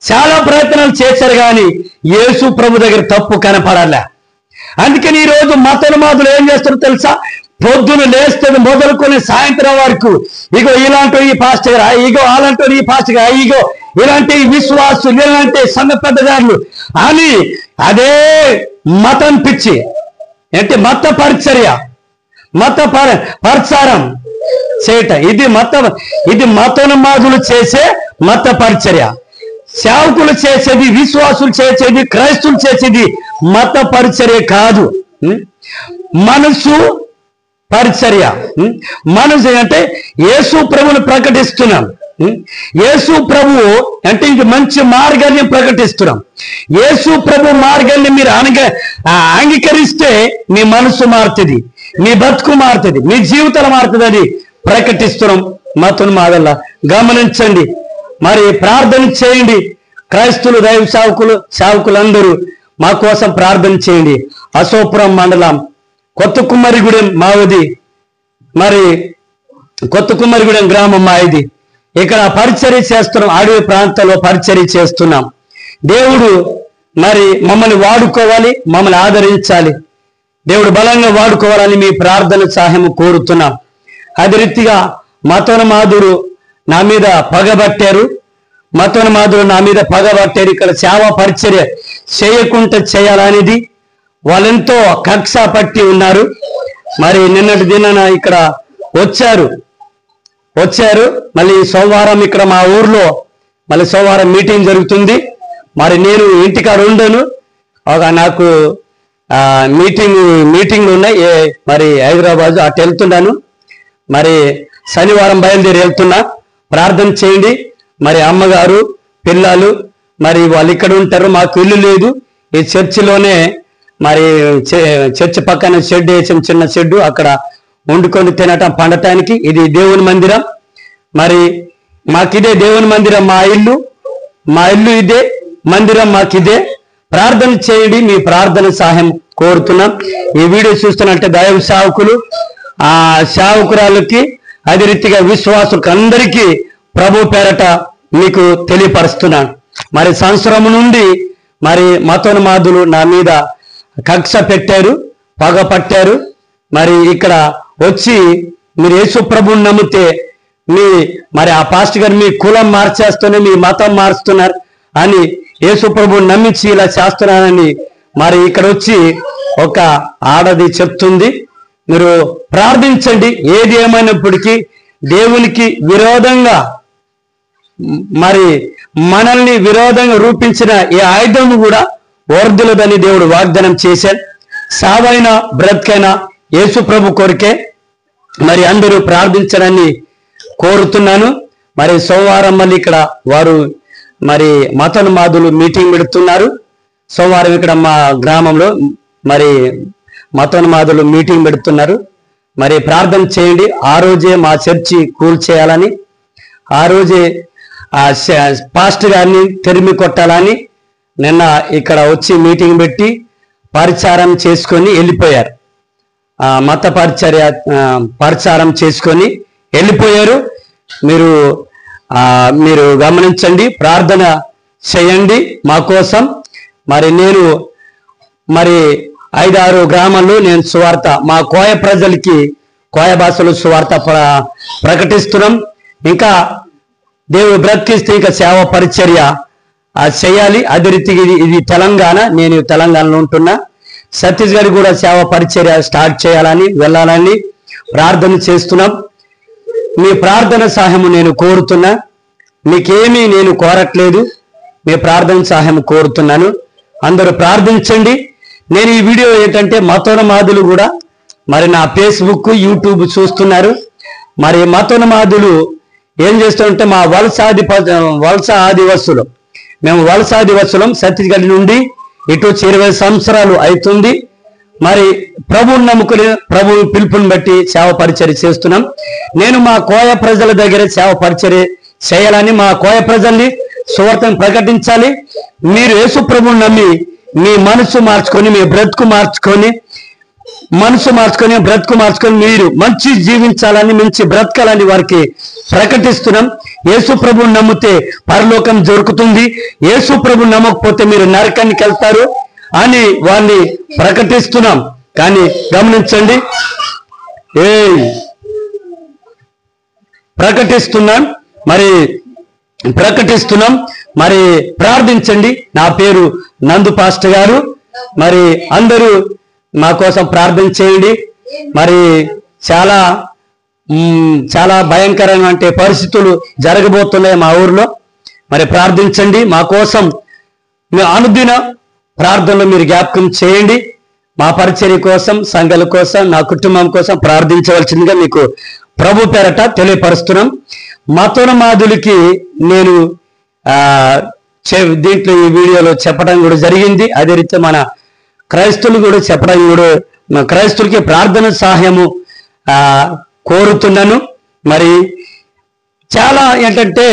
చాలా ప్రయత్నాలు చేశారు, కానీ యేసు ప్రభు దగ్గర తప్పు కనపడాలే. అందుకని ఈరోజు మతోన్మాదులు ఏం చేస్తారో తెలుసా? పొద్దున లేస్తే మొదలుకొని సాయంత్రం వరకు ఇగో ఇలాంటి ఈ పాస్టర్ గారు, ఇగో అలాంటి ఈ పాస్టర్ గారు, ఇగో ఇలాంటి విశ్వాసులు, ఇలాంటి సంఘ పెద్దగారులు అని అదే మతం పిచ్చి మత పరిచర్య, ప్రచారం చేయటం. ఇది మతోన్మాదులు చేసే మత పరిచర్య. సేవకులు చేసేది, విశ్వాసులు చేసేది, క్రైస్తువులు చేసేది మత పరిచర్య కాదు, మనసు పరిచర్య. మనసు అంటే యేసు ప్రభువును ప్రకటిస్తున్నాం. యేసు ప్రభు అంటే ఇంక మంచి మార్గాన్ని ప్రకటిస్తున్నాం. యేసు ప్రభు మార్గాన్ని మీరు అంగీకరిస్తే మీ మనసు మారుతుంది, మీ బతుకు మారుతుంది, మీ జీవితాలు మారుతుంది అని ప్రకటిస్తున్నాం. మతోన్మాదులారా గమనించండి, మరి ప్రార్థన చేయండి. క్రైస్తువులు, దైవ సేవకులందరూ మా కోసం ప్రార్థన చేయండి. అశోపురం మండలం కొత్త కుమ్మరిగూడెం మాది, మరి కొత్త కుమ్మరిగూడెం గ్రామం మాది. ఇక్కడ పరిచర్య చేస్తున్నాం, అడవి ప్రాంతాల్లో పరిచర్య చేస్తున్నాం. దేవుడు మరి మమ్మల్ని వాడుకోవాలి, మమ్మల్ని ఆదరించాలి, దేవుడు బలంగా వాడుకోవాలని మీ ప్రార్థన సహాయం కోరుతున్నాం. అదే రీతిగా మతోన్మాదులు నా మీద పగబట్టారు, ఇక్కడ సేవా పరిచర్య చేయకుండా చేయాలనేది వాళ్ళెంతో కక్ష పట్టి ఉన్నారు. మరి నిన్నటి దినాన ఇక్కడ వచ్చారు. మళ్ళీ సోమవారం ఇక్కడ మా ఊర్లో మళ్ళీ సోమవారం మీటింగ్ జరుగుతుంది. మరి నేను ఇంటికాడ ఉండను, నాకు మీటింగ్లు ఉన్నాయి. మరి హైదరాబాద్ అటు వెళ్తున్నాను. మరి శనివారం బయలుదేరి వెళ్తున్నా. ప్రార్థన చేయండి. మరి అమ్మగారు, పిల్లలు మరి వాళ్ళు ఇక్కడ ఉంటారు. మాకు ఇల్లు లేదు. ఈ చర్చిలోనే మరి చర్చి పక్కన షెడ్ వేసాం, చిన్న షెడ్, అక్కడ వండుకొని తినటం, పండటానికి. ఇది దేవుని మందిరం. మరి మాకిదే దేవుని మందిరం, మా ఇల్లు ఇదే. మందిరం మాకిదే, ప్రార్థన చేయండి, మీ ప్రార్థన సహాయం కోరుతున్నాం. ఈ వీడియో చూస్తున్నట్టే దైవ సేవకులు, ఆ సేవకురాలకి, అదే రీతిగా విశ్వాసులకు అందరికీ ప్రభు పేరట మీకు తెలియపరుస్తున్నాను. మరి సంవత్సరం నుండి మరి మతోన్మాదులు నా మీద కక్ష పెట్టారు, పగ పట్టారు. మరి ఇక్కడ వచ్చి మీరు యేసు ప్రభువుని నమ్మితే మరి ఆ పాస్టర్ గారు మీ కులం మార్చేస్తూనే మీ మతం మారుస్తున్నారు అని యేసు ప్రభువుని నమ్మించి ఇలా చేస్తున్నానని మరి ఇక్కడ వచ్చి ఒక ఆడది చెప్తుంది. మీరు ప్రార్థించండి. ఏది ఏమైనప్పటికీ దేవునికి విరోధంగా మరి మనల్ని విరోధంగా రూపించిన ఏ ఆయుధము కూడా వర్ధులదని దేవుడు వాగ్దానం చేశాడు. సావైన బ్రతికైన యేసు ప్రభు కొరికే మరి అందరూ ప్రార్థించడాన్ని కోరుతున్నాను. మరి సోమవారం మళ్ళీ ఇక్కడ వారు మరి మతోన్మాదులు మీటింగ్ పెడుతున్నారు. సోమవారం ఇక్కడ మా గ్రామంలో మరి మతోన్మాదులు మీటింగ్ పెడుతున్నారు. మరి ప్రార్థన చేయండి. ఆ రోజే మా చర్చి కూల్చేయాలని, ఆ రోజే ఆ పాస్టర్ గారిని తెరిమి కొట్టాలని నిన్న ఇక్కడ వచ్చి మీటింగ్ పెట్టి పరిచారం చేసుకొని వెళ్ళిపోయారు. మత పరిచారం చేసుకొని వెళ్ళిపోయారు. మీరు గమనించండి, ప్రార్థన చేయండి మా కోసం. మరి నేను మరి 5-6 గ్రామాల్లో నేను సువార్త మా కోయ ప్రజలకి కోయ భాషలో సువార్త ప్రకటిస్తున్నాం. ఇంకా దేవుడు బ్రతికిస్తే ఇంకా సేవ పరిచర్య చేయాలి. అదే రీతిగా ఇది తెలంగాణ, నేను తెలంగాణలో ఉంటున్నా. ఛత్తీస్గఢ్ కూడా సేవ పరిచర్య స్టార్ట్ చేయాలని వెళ్ళాలని ప్రార్థన చేస్తున్నాం. మీ ప్రార్థన సహాయం నేను కోరుతున్నా. మీకేమీ నేను కోరట్లేదు, మీ ప్రార్థన సహాయం కోరుతున్నాను. అందరూ ప్రార్థించండి. నేను ఈ వీడియో ఏంటంటే మతోన్మాదులు కూడా మరి నా ఫేస్బుక్, యూట్యూబ్ చూస్తున్నారు. మరి మతోన్మాదులు ఏం చేస్తుంటే మా వలస ఆదివాసులు, మేము వలస ఆదివాసులం. ఛత్తీస్గఢ్ నుండి ఇటు 20 సంవత్సరాలు అవుతుంది. మరి ప్రభువుని నమ్ముకుని ప్రభు పిలుపుని బట్టి సేవ పరిచర్య చేస్తున్నాం. నేను మా కోయ ప్రజల దగ్గర సేవ పరిచర్య చేయాలని, మా కోయ ప్రజల్ని సువార్తను ప్రకటించాలి. మీరు యేసు ప్రభువుని నమ్మి మీ మనసు మార్చుకొని, మీ బ్రతుకు మార్చుకొని, బ్రతుకు మార్చుకొని మీరు మంచి జీవించాలని, మంచి బ్రతకాలని వారికి ప్రకటిస్తున్నాం. యేసు ప్రభువుని నమ్మితే పరలోకం దొరుకుతుంది, యేసు ప్రభువుని నమ్మకపోతే మీరు నరకానికి వెళ్తారు అని వారిని ప్రకటిస్తున్నాం. కానీ గమనించండి, ప్రకటిస్తున్నాం మరి ప్రార్థించండి. నా పేరు నందు పాస్టర్ గారు. మరి అందరూ మా కోసం ప్రార్థన చేయండి. మరి చాలా చాలా భయంకరంగా అంటే పరిస్థితులు జరగబోతున్నాయి మా ఊర్లో. మరి ప్రార్థించండి మా కోసం. మీ అనుదిన ప్రార్థనలో మీరు జ్ఞాపకం చేయండి. మా పరిచర్య కోసం, సంఘాల కోసం, నా కుటుంబం కోసం ప్రార్థించవలసిందిగా మీకు ప్రభు పేరట తెలియపరుస్తున్నాం. మతోన్మాదులకి నేను దీంట్లో ఈ వీడియోలో చెప్పడం కూడా జరిగింది. అదే రీతి మన క్రైస్తవులు కూడా చెప్పడం కూడా, క్రైస్తవులకి ప్రార్థన సహాయము కోరుతున్నాను. మరి చాలా ఏంటంటే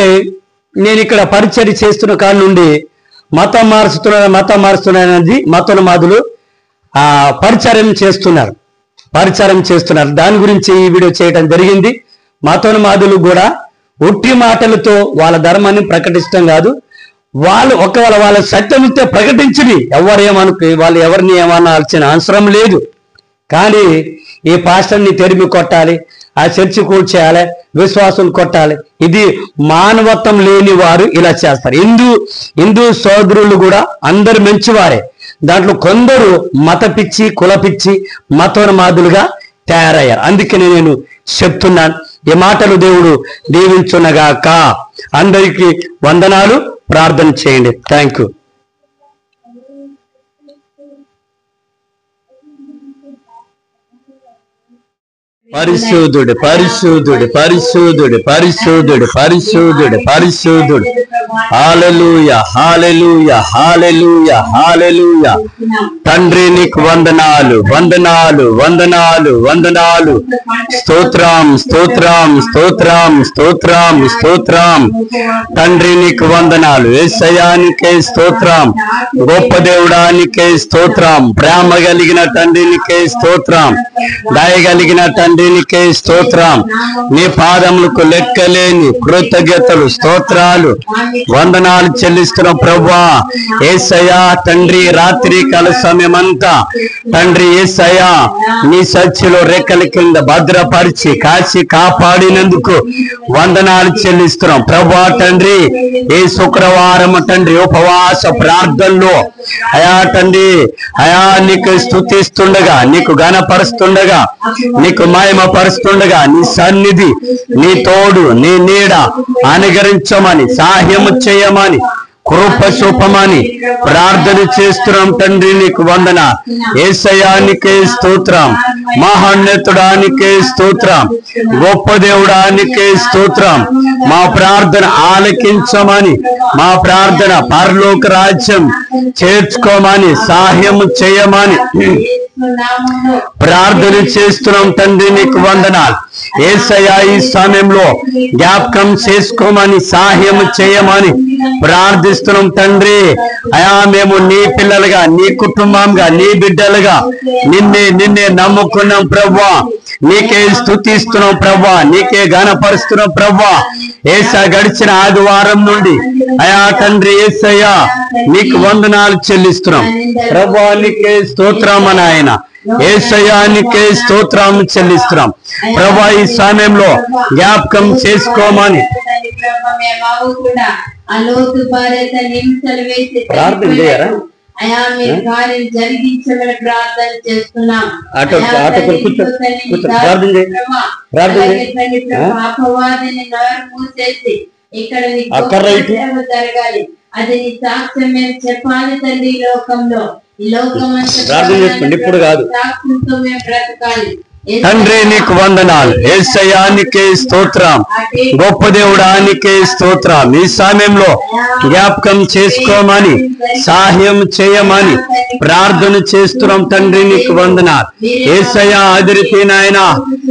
నేను ఇక్కడ పరిచర్య చేస్తున్న కాడ నుండి మతం మారుస్తున్నానది మతోన్మాదులు పరిచర్యం చేస్తున్నారు. దాని గురించి ఈ వీడియో చేయడం జరిగింది. మతోన్మాదులు కూడా ఒట్టి మాటలతో వాళ్ళ ధర్మాన్ని ప్రకటించడం కాదు, వాళ్ళు ఒకవేళ వాళ్ళ సత్యమిస్తే ప్రకటించి వాళ్ళు ఎవరిని ఏమనాల్సిన అవసరం లేదు. కానీ ఈ పాస్టర్ని తెరిమి కొట్టాలి, ఆ చర్చి కూల్చేయాలి, విశ్వాసం కొట్టాలి, ఇది మానవత్వం లేని వారు ఇలా చేస్తారు. హిందూ సోదరులు కూడా అందరు మంచివారే. దాంట్లో కొందరు మత పిచ్చి, కుల పిచ్చి, మతోన్మాదులుగా తయారయ్యారు. అందుకనే నేను చెప్తున్నాను. ఈ మాటలు దేవుడు దీవించునగాక. అందరికీ వందనాలు. ప్రార్థన చేయండి. Thank you. పరిశుద్ధుడు పరిశుద్ధుడు పరిశుద్ధుడు పరిశుద్ధుడు పరిశుద్ధుడు పరిశుద్ధుడు. హల్లెలూయా హల్లెలూయా హల్లెలూయా హల్లెలూయా. తండ్రి నీకు వందనాలు వందనాలు వందనాలు వందనాలు. స్తోత్రం స్తోత్రం స్తోత్రం స్తోత్రం స్తోత్రం. తండ్రి నీకు వందనాలు. యేసయ్యానికే స్తోత్రం. గొప్ప దేవుడానికే స్తోత్రం. ప్రేమ కలిగిన తండ్రినికే స్తోత్రం. దయగలిగిన తండ్రినికే స్తోత్రం. నీ పాదములకు లెక్కలేని కృతజ్ఞతలు స్తోత్రాలు వందనాలు చెల్లిస్తున్న ప్రభువా. యేసయ్యా తండ్రి, రాత్రి కాల సమయమంతా తండ్రి యేసయ్యా నీ సత్యలో రెక్కల కింద భద్రపరిచి కాచి కాపాడినందుకు వందనాలు చెల్లిస్తున్నాం ప్రభువా. తండ్రి ఈ శుక్రవారం తండ్రి ఉపవాస ప్రార్థనలో అయా తండ్రి అయా నీకు స్తుతిస్తుండగా, నీకు ఘనపరుస్తుండగా, నీకు మహిమపరుస్తుండగా నీ సన్నిధి, నీ తోడు, నీ నీడ అనుగరించమని, సహాయము చేయమని, కృప చూపమని ప్రార్థన చేస్తున్నాం తండ్రి. నీకు వందన. యేసయ్యానికే స్తోత్రం. మహోన్నతుడానికే స్తోత్రం. గొప్ప దేవుడానికే స్తోత్రం. మా ప్రార్థన ఆలకించమని, మా ప్రార్థన పరలోక రాజ్యం చేర్చుకోమని, సహాయం చేయమని ప్రార్థన చేస్తున్నాం తండ్రి. నీకు వందనాలు. యేసయ్యా ఈ సమయంలో జ్ఞాపకం చేసుకోమని, సహాయం చేయమని ప్రార్థిస్తున్నాం తండ్రి. అయా మేము నీ పిల్లలుగా, నీ కుటుంబంగా, నీ బిడ్డలుగా నిన్నే నమ్ముకున్నాం ప్రభువా. నీకే స్తుతిస్తున్నాం ప్రభువా. నీకే ఘనపరుస్తున్నాం ప్రభువా. యేసయ్యా గడిచిన ఆదివారం నుండి అయా తండ్రి యేసయ్యా నీకు వందనాలు చెల్లిస్తున్నాం ప్రభువా. నీకే స్తోత్రం అని ఆయన యేసయ్యానికే స్తోత్రం చెల్లిస్తున్నాం ప్రభువా. ఈ సమయంలో జ్ఞాపకం చేసుకోమని ప్రార్థన చేయరా?
జరగాలి. అది నీ సాక్ష్యం మేము చెప్పాలి తండ్రి. లోకంలో
ప్రార్థన చేసుకోండి, ఇప్పుడు కాదు.
సాక్ష్యంతో మేము బ్రతకాలి.
తండ్రి నీకు వందనాలు. యేసయ్యానికే స్తోత్రం. గొప్ప దేవుడానికే స్తోత్రం. ఈ సమయంలో జ్ఞాపకం చేసుకోమని, సహాయం చేయమని ప్రార్థన చేస్తున్నాం తండ్రి. నీకు వందనాలు. యేసయ్యా అదిరితే నాయనా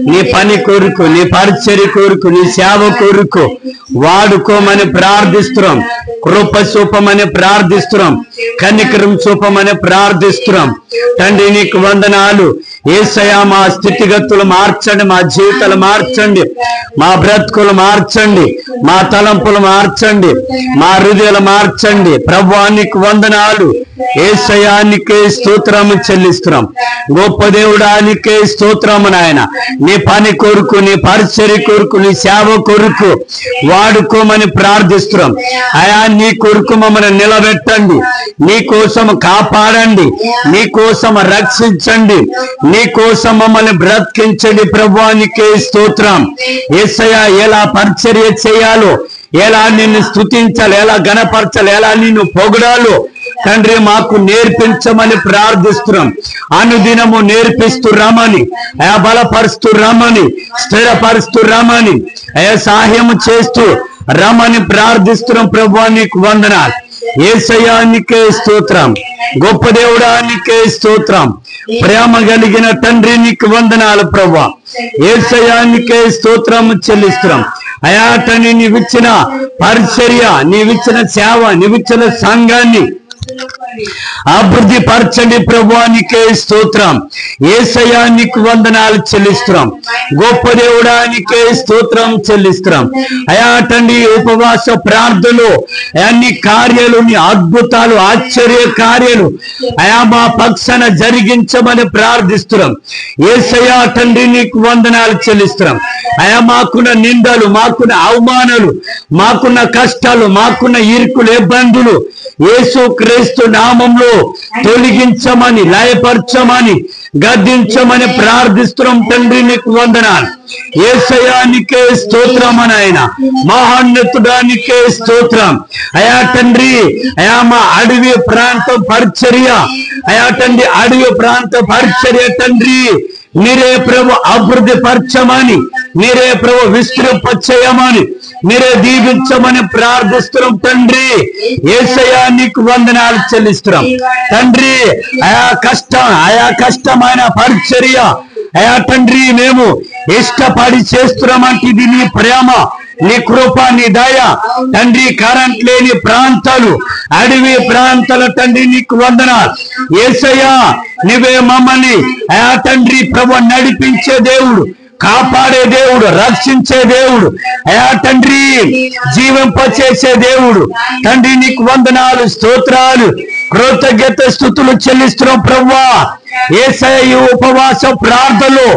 నీ పని కొరకు, నీ పరిచర్య కొరకు, నీ సేవ కొరకు వాడుకోమని ప్రార్థిస్తున్నాం. కృప చూపమని ప్రార్థిస్తున్నాం. కనికరం చూపమని ప్రార్థిస్తున్నాం తండ్రి. నీకు వందనాలు. యేసయ్యా మా స్థితిగతులు మార్చండి, మా జీవితాలు మార్చండి, మా బ్రతుకులు మార్చండి, మా తలంపులు మార్చండి, మా హృదయాలు మార్చండి ప్రభువా. నీకు వందనాలు. యేసయ్యానికే స్తోత్రము చెల్లిస్తున్నాం. గొప్ప దేవుడానికే స్తోత్రము నాయన. నీ పని కొరకు, నీ పరిచర్య కొరకు, నీ సేవ కొరకు వాడుకోమని ప్రార్థిస్తున్నాం అయా. నీ కొరకు మమ్మల్ని నిలబెట్టండి, నీ కోసం కాపాడండి, నీ కోసం రక్షించండి, నీ కోసం మమ్మల్ని బ్రతికించండి ప్రభువానికే స్తోత్రం. యేసయ్యా ఎలా పరిచర్య చేయాలో, ఎలా నిన్ను స్తుతించాలి, ఎలా ఘనపరచాలి, ఎలా నిన్ను పొగడాలో తండ్రి మాకు నేర్పించమని ప్రార్థిస్తున్నాం. అనుదినము నేర్పిస్తూ రమ్మని, అయా బలపరుస్తూ రమ్మని, స్థిరపరుస్తూ రమ్మని, అయా సహాయం చేస్తూ రమ్మని ప్రార్థిస్తున్నాం ప్రభువా. నీకు వందనాలు. యేసయ్యానికే స్తోత్రం. గొప్ప దేవుడానికే స్తోత్రం. ప్రేమ కలిగిన తండ్రి నీకు వందనాలు ప్రభువా. యేసయ్యానికే స్తోత్రం చెల్లిస్తున్నాం అయా. తండ్రి నీవిచ్చిన పరిచర్య, నీవిచ్చిన సేవ, నీవిచ్చిన సంఘాన్ని అభివృద్ధి పరచండి ప్రభువానికే స్తోత్రం. యేసయ్యా నీకు వందనాలు చెల్లిస్తున్నాం. గొప్ప దేవుడానికే స్తోత్రం చెల్లిస్తున్నాం అయా. తండ్రి ఉపవాస ప్రార్థనలు అన్ని కార్యాలు, నీ అద్భుతాలు, ఆశ్చర్య కార్యాలు అయా మా పక్షాన జరిగించమని ప్రార్థిస్తున్నాం యేసయ్యా. తండ్రి నీకు వందనాలు చెల్లిస్తున్నాం అయా. మాకున్న నిందలు, మాకున్న అవమానాలు, మాకున్న కష్టాలు, మాకున్న ఇరుకులు, ఇబ్బందులు యేసు క్రీస్తు నామంలో తొలగించమని, లయపరచమని, గద్దించమని ప్రార్థిస్తున్నాం తండ్రి. నీకు వందనాలు. యేసయ్యానికే స్తోత్రం అని ఆయన. మహోన్నతుడానికే స్తోత్రం అయా. తండ్రి అయా మా అడవి ప్రాంతం పరిచర్య అయా తండ్రి, అడవి ప్రాంత పరిచర్య తండ్రి మీరే ప్రభు అభివృద్ధి పరచమని, మీరే ప్రభు విస్తృంప చేయమని, మీరే దీవించమని ప్రార్థిస్తున్నాం తండ్రి. యేసయ్యా నీకు వందనాలు చెల్లిస్తున్నాం తండ్రి. ఆయా కష్టమైన పరిచర్య అయా తండ్రి మేము ఇష్టపడి చేస్తున్నామంటే ఇది నీ ప్రేమ, నీ కృప, నీ దయ తండ్రి. కరెంట్ లేని ప్రాంతాలు, అడవి ప్రాంతాల తండ్రి నీకు వందనాలు. యేసయ్యా నీవే మమ్మల్ని అయా తండ్రి ప్రభు నడిపించే దేవుడు, కాపాడే దేవుడు, రక్షించే దేవుడు అయా తండ్రి, జీవింపచేసే దేవుడు తండ్రి. నీకు వందనాలు, స్తోత్రాలు, కృతజ్ఞత స్తుతులు చెల్లిస్తున్నాం ప్రభువా. యేసయ్య ఈ ఉపవాస ప్రార్థనలో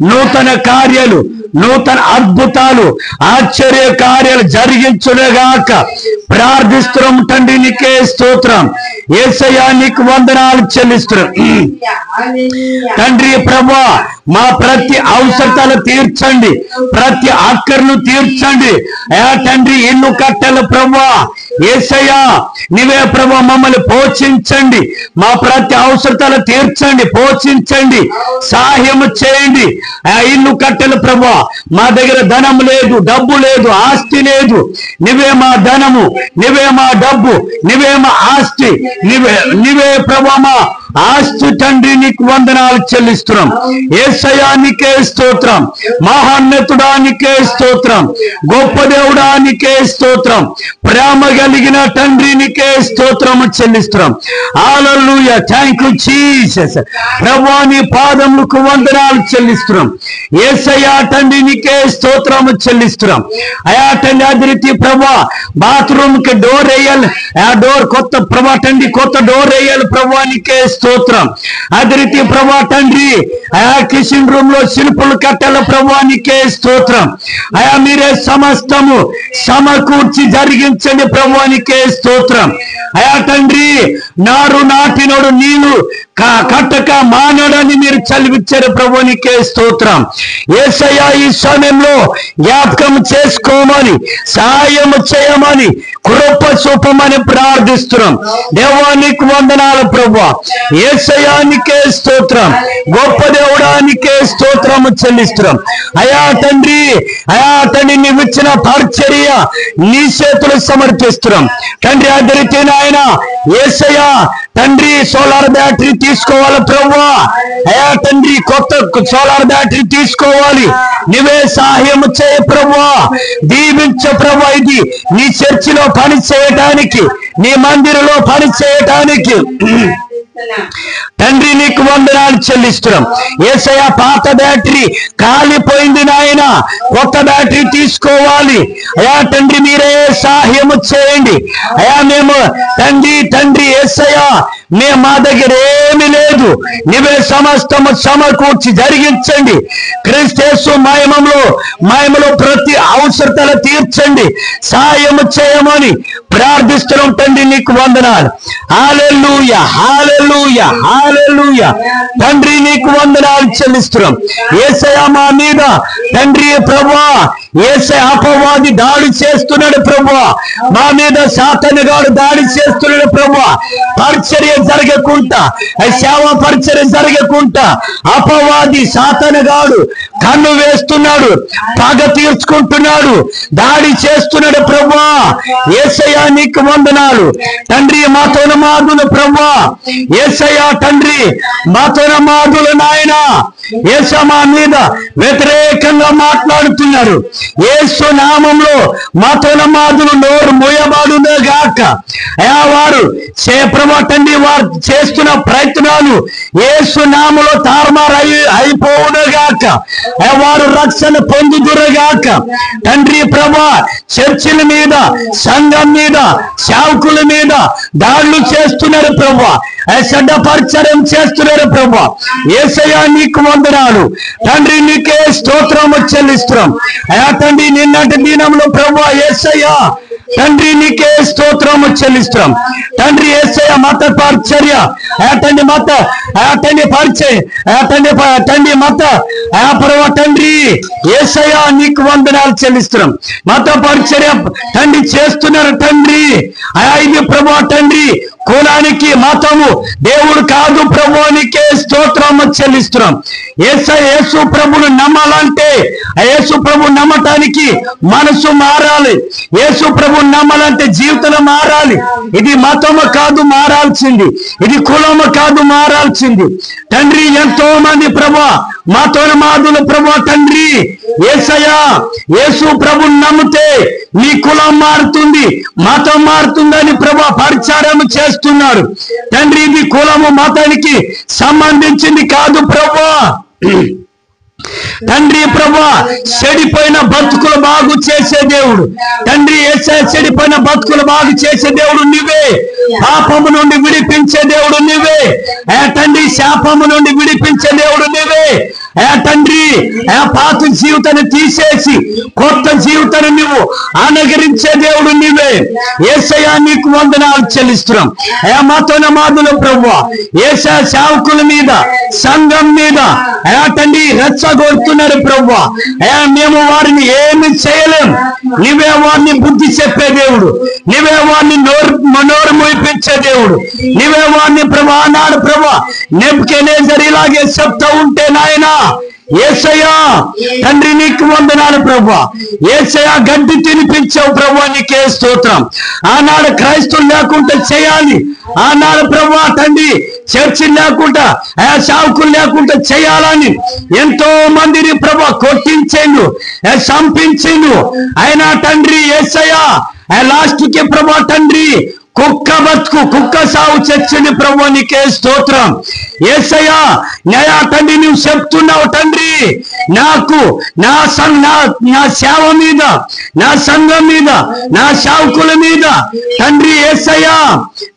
నూతన కార్యాలు, నూతన అద్భుతాలు, ఆశ్చర్య కార్యాలు జరిగించుగాక ప్రార్థిస్తున్నాం తండ్రి. నీకే స్తోత్రం. యేసయ్యా నీకు వందనాలు చెల్లిస్తున్నాం తండ్రి. ప్రభువా మా ప్రతి అవసరతలు తీర్చండి, ప్రతి అక్కర్లు తీర్చండి అయా తండ్రి. ఇల్లు కట్టెల ప్రభువా యేసయ్యా నీవే ప్రభువా మమ్మల్ని పోషించండి, మా ప్రతి అవసరతలు తీర్చండి, పోషించండి, సహాయం చేయండి. ఆ ఇల్లు కట్టెల ప్రభువా మా దగ్గర ధనం లేదు, డబ్బు లేదు, ఆస్తి లేదు. నీవే మా ధనము, నీవే మా డబ్బు, నీవే మా ఆస్తి, నీవే ప్రభువా మా ఆస్తి తండ్రి. నీకు వందనాలు చెల్లిస్తున్నాం యేసయ్యా నీకే స్తోత్రం. మహోన్నతుడా నీకే స్తోత్రం. గొప్ప దేవుడా నీకే స్తోత్రం. ప్రేమ కలిగిన తండ్రి నీకే స్తోత్రము చెల్లిస్తున్నాం. హల్లెలూయా. Thank you Jesus. ప్రభువా నీ పాదములకు వందనాలు చెల్లిస్తున్నాం యేసయ్యా తండ్రి. నీకే స్తోత్రము చెల్లిస్తున్నాం అయా తండ్రి. అదే రీతి ప్రభువా బాత్రూమ్ కి డోర్ వేయాలి, ఆ డోర్ కొత్త ప్రభా తండ్రి, కొత్త డోర్ వేయాలి ప్రభువా. నీకే స్తోత్రం. అదే రీతి ప్రభువా తండ్రి అయా కిచెన్ రూమ్ లో శిల్పులు కట్టాల ప్రభువా. నీకే స్తోత్రం అయా. మీరే సమస్తము సమకూర్చి జరిగించండి ప్రభువా. నీకే స్తోత్రం అయా తండ్రి. నారు నాటినోడు నీళ్లు కట్టక మానడని మీరు చలివిచ్చారు ప్రభువా. నీకే స్తోత్రం యేసయ్యా. ఈ సమయంలో జ్ఞాపకం చేసుకోమని, సహాయం చేయమని, కృప చూపమని ప్రార్థిస్తున్నాం దేవా. నీకు వందనాలు ప్రభువా. యేసయ్యా నీకే స్తోత్రం. గొప్ప దేవుడా నీకే స్తోత్రము చెల్లిస్తున్నాం అయా తండ్రి. అయా తండ్రి నీవు ఇచ్చిన పరిచర్య నీ చేతులు సమర్పిస్తున్నాం తండ్రి. అదే రీతి నాయన యేసయ్యా తండ్రి సోలార్ బ్యాటరీ తీసుకోవాలి ప్రభువా. అయా తండ్రి కొత్త సోలార్ బ్యాటరీ తీసుకోవాలి. నీవే సహాయం చేయ ప్రభువా. దీవించ ప్రభువా. ఇది నీ చర్చిలో పని చేయటానికి, నీ మందిరంలో పని చేయటానికి తండ్రి నీకు వందనాలు చెల్లిస్తున్నాం యేసయ్య. పాత బ్యాటరీ కాలిపోయింది నాయన, కొత్త బ్యాటరీ తీసుకోవాలి అయా తండ్రి. మీరే సహాయం చేయండి అయా. మేము తండ్రి యేసయ్య మా దగ్గర ఏమీ లేదు, నీవే సమస్తము సమకూర్చి జరిగించండి. క్రీస్తు మహిమలో ప్రతి అవసరతలు తీర్చండి, సహాయం చేయమని ప్రార్థిస్తున్నాం తండ్రి. నీకు వందనాలు. హల్లెలూయా, హల్లెలూయా, హల్లెలూయా. తండ్రి నీకు వందనాలు చెల్లిస్తున్నాం యేసయ్య. మా మీద తండ్రి ప్రభువా యేసయ్య అపవాది దాడి చేస్తున్నాడు ప్రభువా. మా మీద సాతానుగాడు దాడి చేస్తున్నాడు ప్రభువా. పరిచర్య జరగకుండా, సేవ పరిచర్య జరగకుండా అపవాది సాతానుగాడు కన్ను వేస్తున్నాడు, పగ తీర్చుకుంటున్నాడు, దాడి చేస్తున్నాడు ప్రభువా. యేసయ్య నీకు వందనాలు తండ్రి. మాతోన మాదులు ప్రభువా యేసయ్య తండ్రి, మాతోన మాదులు నాయన యేసు మా మీద వ్యతిరేకంగా మాట్లాడుతున్నారు. యేసు నామంలో మాతోన మాదులు నోరు మూయబడును గాక అయా. వారు ప్రభా తండ్రి వారు చేస్తున్న ప్రయత్నాలు యేసు నామములో తారుమారు అయిపోవును గాక. వారు రక్షణ పొందుదురుగాక తండ్రి. ప్రభా చర్చిల మీద, సంఘం మీద, సేవకుల మీద దాడులు చేస్తున్నారు ప్రభా. చెడ్డ పరిచయం చేస్తున్నారు ప్రభా. యేసయ్య నీకు వందనాలు తండ్రి. నీకే స్తోత్రము చెల్లిస్తున్నాం అయా తండ్రి. నిన్నటి దినంలో ప్రభా యేసయ్య తండ్రి నీకే స్తోత్రము చెల్లిస్తున్నాం తండ్రి. యేసయ్య మత పరిచర్య తండ్రి, మత పరిచయ తండ్రి మత ప్రభా తండ్రి యేసయ్య నీకు వందనాలు చెల్లిస్తున్నాం. మత పరిచర్య తండ్రి చేస్తున్నారు తండ్రి. ఇది ప్రభా తండ్రి కులానికి మతము దేవుడు కాదు ప్రభు, నీకే స్తోత్రం చెల్లిస్తున్నాం. యేసు ప్రభును నమ్మాలంటే యేసు ప్రభు నమ్మటానికి మనసు మారాలి. యేసు ప్రభు నమ్మాలంటే జీవితం మారాలి. ఇది మతము కాదు మారాల్సింది, ఇది కులము కాదు మారాల్సింది. తండ్రి ఎంతో మంది ప్రభు మతోన్మాదులు ప్రభు తండ్రి యేసయ్యా యేసు ప్రభు నమ్మితే నీ కులం మారుతుంది, మతం మారుతుందని ప్రభు పరిచారం చేస్తున్నారు. తండ్రి ఇది కులము మతానికి సంబంధించింది కాదు ప్రభు. తండ్రి ప్రభా చెడిపోయిన బతుకులు బాగు చేసే దేవుడు. తండ్రి చెడిపోయిన బతుకులు బాగు చేసే దేవుడు నీవే. పాపము నుండి విడిపించే దేవుడు నీవే. తండ్రి శాపము నుండి విడిపించే దేవుడు నీవే. తండ్రి పాత జీవితాన్ని తీసేసి కొత్త జీవితాన్ని నువ్వు అనుగరించే దేవుడు నీవే. యేసయ్యా నీకు వందనాలు చెల్లిస్తున్నాం. మతోన్మాదుల ప్రభువా యేసయ్య సేవకుల మీద సంఘం మీద తండ్రి రెచ్చగొడుతున్నారు ప్రభువా. మేము వారిని ఏమి చేయలేం. నీవే వారిని బుద్ధి చెప్పే దేవుడు, నీవే వారిని నోరు మోయిపించే దేవుడు, నీవే వారిని ప్రభా అన్నాడు ప్రభా నెబుకద్నెజరు ఇలాగే చెప్తా ఉంటే నాయనా యేసయ్యా తండ్రి నీకు వందనాలు ప్రభా. యేసయ్యా గడ్డి తినిపించావు ప్రభా, నీకే స్తోత్రం. ఆనాడు క్రైస్తవులు లేకుండా చేయాలి, ఆనాడు ప్రభా తండ్రి చర్చి లేకుండా సేవకులు లేకుండా చేయాలని ఎంతో మందిని ప్రభా కొట్టించేండు, చంపించేండు. అయినా తండ్రి యేసయ్యా లాస్ట్ కి ప్రభా తండ్రి కుక్క బతుకు కుక్క సాగు చచ్చింది ప్రభు, నీకే స్తోత్రం. యేసయ్యా నయా తండ్రి నువ్వు చెప్తున్నావు తండ్రి నాకు నా సేవ మీద, నా సంఘం మీద, నా సేవకుల మీద తండ్రి యేసయ్యా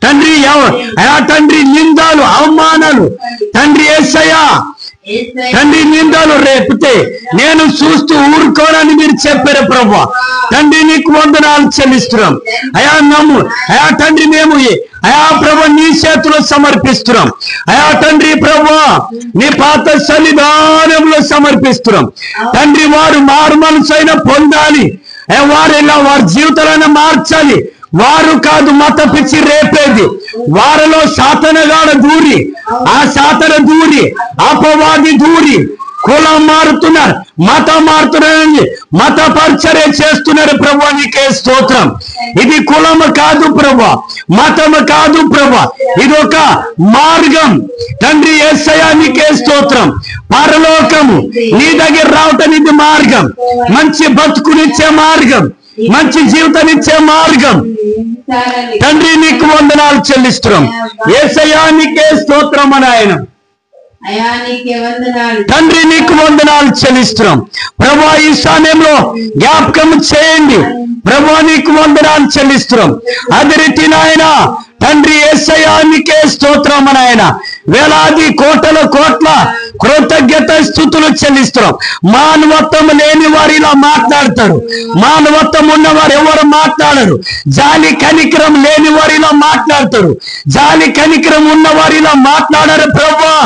తండ్రి తండ్రి నిందాలు అవమానాలు తండ్రి యేసయ్యా తండ్రి నిందాలు రేపితే నేను చూస్తూ ఊరుకోనని మీరు చెప్పారు ప్రభా. తండ్రి నీకు వందనాలు చెల్లిస్తున్నాం. అయా నమ్ము అయా తండ్రి మేము అయా ప్రభు నీ చేతిలో సమర్పిస్తున్నాం. అయా తండ్రి ప్రభు నీ పాత సన్నిధానంలో సమర్పిస్తున్నాం. తండ్రి వారు మారు మనసు అయినా పొందాలి, వారు ఇలా వారి జీవితాలను మార్చాలి. వారు కాదు మత పిచ్చి రేపేది, వారిలో సాతనగాడ దూరి ఆ సాతన దూరి అపవాది దూరి కులం మారుతున్నారు, మతం మారుతున్నారని మత పరిచర్య చేస్తున్నారు ప్రభు, నీకే స్తోత్రం. ఇది కులము కాదు ప్రభు, మతము కాదు ప్రభు, ఇది ఒక మార్గం. తండ్రి యేసయ్యా నీకే స్తోత్రం. పరలోకము నీ దగ్గర రావటం ఇది మార్గం, మంచి బతుకునిచ్చే మార్గం, మంచి జీవితాన్ని ఇచ్చే మార్గం. తండ్రి నీకు వందనాలు చెల్లిస్తున్నాం. యేసయ్యా నీకే స్తోత్రం అని ఆయన తండ్రి నీకు వందనాలు చెల్లిస్తున్నాం. ప్రభా ఈ సమయంలో జ్ఞాపకం చేయండి ప్రభా, నీకు వందనాలు చెల్లిస్తున్నాం. అదే రీతి నాయన తండ్రి యేసయ్యా నీకే స్తోత్రం అని ఆయన వేలాది కోట్ల కృతజ్ఞత స్తుతులు చెల్లిస్తున్నాం. మానవత్వం లేని వారు ఇలా మాట్లాడతారు, మానవత్వం ఉన్నవారు ఎవరు మాట్లాడరు. జాలి కనికరం లేని వారు ఇలా మాట్లాడతారు, జాలి కనికరం ఉన్నవారు ఇలా మాట్లాడరు. ప్రభువా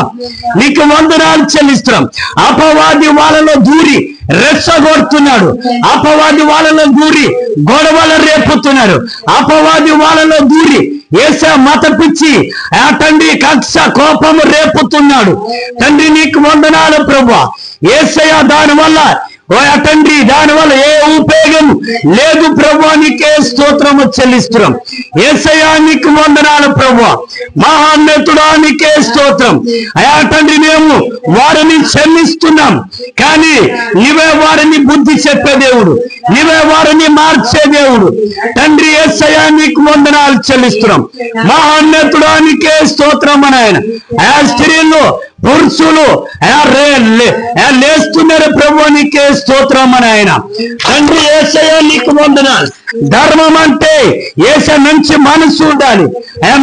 నీకు వందనాలు చెల్లిస్తున్నాం. అపవాది వాళ్ళలో దూరి రెచ్చగొడుతున్నాడు, అపవాది వాళ్ళలో దూరి గొడవలు రేపుతున్నాడు, అపవాది వాళ్ళలో దూరి యేసే మత పిచ్చి తండ్రి కక్ష కోపము రేపుతున్నాడు. తండ్రి నీకు వందనాలు ప్రభువా. యేసయ్య దానివల్ల తండ్రి దానివల్ల ఏ ఉపయోగం లేదు ప్రభువా, నీకే స్తోత్రము చెల్లిస్తున్నాం. యేసయ్యా నీకు వందనాలు ప్రభువా. మహోన్నతుడా నీకే స్తోత్రం. అయా తండ్రి మేము వారిని క్షమిస్తున్నాం, కానీ నీవే వారిని బుద్ధి చెప్పే దేవుడు, నీవే వారిని మార్చే దేవుడు. తండ్రి యేసయ్యా నీకు వందనాలు చెల్లిస్తున్నాం. మహోన్నతుడా నీకే స్తోత్రం అని ఆయన ఆ స్త్రీలు పురుషులు లేస్తున్నారు ప్రభు, నీకే స్తోత్రం అని ఆయన తండ్రి యేసయ్యా నీకు వందనాలు. ధర్మం అంటే యేసయ్య మంచి మనసు ఉండాలి,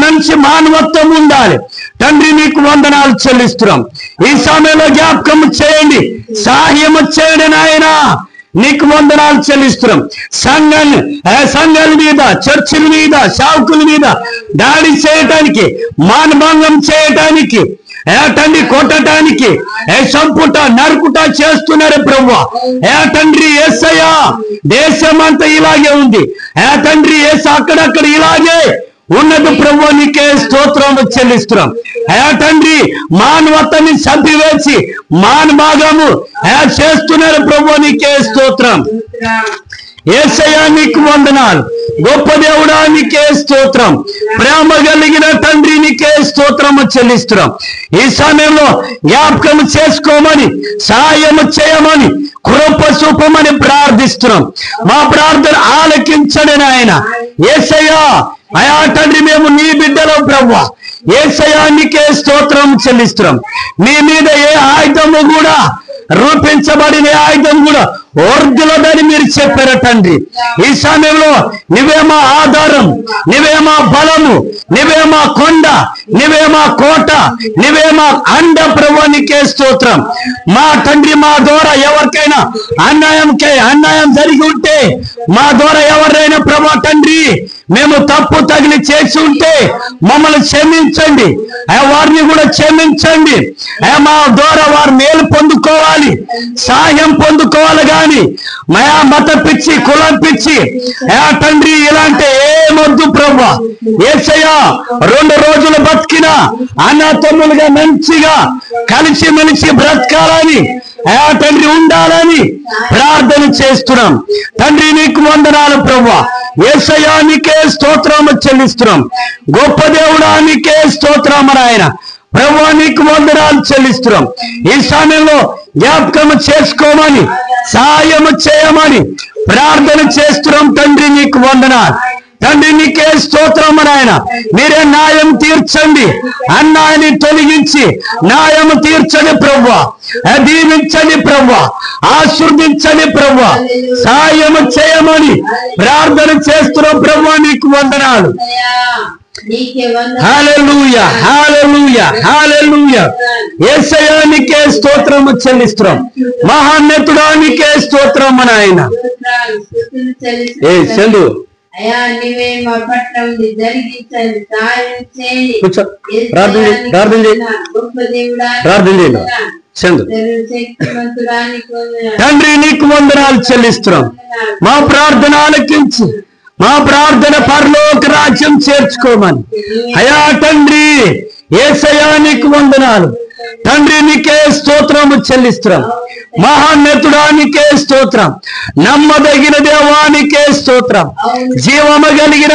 మంచి మానవత్వం ఉండాలి. తండ్రి నీకు వందనాలు చెల్లిస్తున్నాం. ఈ సమయంలో జ్ఞాపకం చేయండి, సహాయము చేయండి నాయన, నీకు వందనాలు చెల్లిస్తున్నాం. సంఘాల మీద, చర్చిల మీద, సేవకుల మీద దాడి చేయటానికి, మానభంగం చేయటానికి, తండ్రి కొట్టడానికి, సంపుట నరుకుట చేస్తున్నారు ప్రభు. తండ్రి యేసయ్యా దేశం అంతా ఇలాగే ఉంది. తండ్రి యేసు అక్కడక్కడ ఇలాగే ఉన్నది ప్రభు నీకే స్తోత్రం చెల్లిస్తున్నాం. అయా తండ్రి మానవతని చంపివేసి మానభాగము అయా చేస్తున్నారు ప్రభు నీకే స్తోత్రం. యేసయ్యా నీకు వందనాలు. గొప్ప దేవుడా నీకే స్తోత్రం. ప్రేమ కలిగిన తండ్రి నీకే స్తోత్రము చెల్లిస్తున్నాం. ఈ సమయంలో జ్ఞాపకం చేసుకోమని సహాయము చేయమని కృప చూపమని ప్రార్థిస్తున్నాం. మా ప్రార్థన ఆలకించండి నాయన. యేసయ్యా అయా తండ్రి మేము నీ బిడ్డలో ప్రభువా. యేసయ్యా నీకే స్తోత్రం చెల్లిస్తున్నాం. మీ మీద ఏ ఆయుధము కూడా రూపించబడిన ఆయుధం కూడా వర్ధులదని మీరు చెప్పారు తండ్రి. ఈ సమయంలో నువ్వే మా ఆధారం, నువ్వే మా బలము, నువ్వే మా కొండ, నువ్వే మా కోట, నువ్వే మా అండ ప్రభు నీకే స్తోత్రం. మా తండ్రి మా ద్వారా ఎవరికైనా అన్యాయం జరిగి ఉంటే, మా ద్వారా ఎవరైనా ప్రభు తండ్రి మేము తప్పు తగిలి చేసి ఉంటే మమ్మల్ని క్షమించండి. వారిని కూడా క్షమించండి. మా ద్వారా వారు మేలు పొందుకోవాలి, సహాయం పొందుకోవాలి. కానీ మయా మత పిచ్చి, కులం పిచ్చి తండ్రి ఇలాంటి ఏమొద్దు ప్రభు. యేసయ్యా 2 రోజులు బతికినా అన్న తమ్ములుగా మంచిగా కలిసి మెలిసి బ్రతకాలని తండ్రి ఉండాలని ప్రార్థన చేస్తున్నాం. తండ్రి నీకు వందనాలు ప్రభు. యేసయ్యా నీకే స్తోత్రము చెల్లిస్తున్నాం. గొప్ప దేవుడా నీకే స్తోత్రము నాయన. ప్రభు నీకు వందనాలు చెల్లిస్తున్నాం. ఈ సమయంలో జ్ఞాపకం చేసుకోమని సహాయము చేయమని ప్రార్థన చేస్తున్నాం. తండ్రి నీకు వందనాలు. తండ్రి నీకే స్తోత్రము నాయన. మీరే న్యాయం తీర్చండి, అన్యాయాన్ని తొలగించి న్యాయము తీర్చండి ప్రభు. దీవించండి ప్రభు, ఆశీర్వదించండి ప్రభు, సహాయము చేయమని ప్రార్థన చేస్తున్నాం. ప్రభు నీకు వందనాలు. హల్లెలూయా, హల్లెలూయా, హల్లెలూయా. యేసయ్యా నీకే స్తోత్రము చెల్లిస్తున్నాం. మహాన్నతుడా నీకే స్తోత్రము నాయన. చందు
అయ్యా నీవే మా పట్ల ఉండి జరిగించండి, సహాయం చేయండి.
ప్రార్థన
గొప్ప దేవుడా
చందు తండ్రి నీకు వందనాలు చెల్లిస్తున్నాం. మా ప్రార్థన ఆలకించి మా ప్రార్థన పరలోక రాజ్యం చేర్చుకోమని అయా తండ్రి యేసయ్యా నీకు వందనాలు. తండ్రి నీకే స్తోత్రము చెల్లిస్తున్నాం. మహాన్నతుడా నీకే స్తోత్రం. నమ్మదగిన దేవానికే స్తోత్రం. జీవము కలిగిన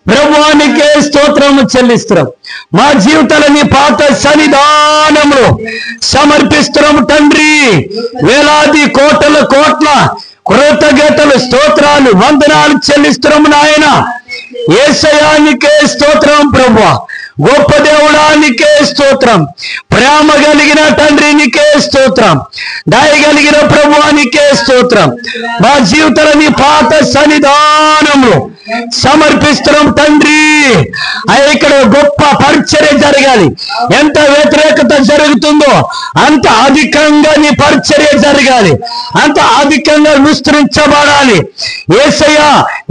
ప్రభువానికే స్తోత్రము చెల్లిస్తున్నాం. మా జీవితాలని పాత సన్నిధానంలో సమర్పిస్తున్నాం తండ్రి. వేలాది కోట్ల కృతజ్ఞతలు, స్తోత్రాలు, వందనాలు చెల్లిస్తున్నాము నాయన. యేసయ్యా నీకే స్తోత్రం ప్రభువా. గొప్ప దేవుడా నీకే స్తోత్రం. ప్రేమ కలిగిన తండ్రి నీకే స్తోత్రం. దయగలిగిన ప్రభువా నీకే స్తోత్రం. మా జీవితాలని పాత సన్నిధానంలో సమర్పిస్తున్నాం తండ్రి. ఇక్కడ గొప్ప పరిచర్య జరగాలి. ఎంత వ్యతిరేకత జరుగుతుందో అంత అధికంగా నీ పరిచర్య జరగాలి, అంత అధికంగా విస్తరించబడాలి. యేసయ్యా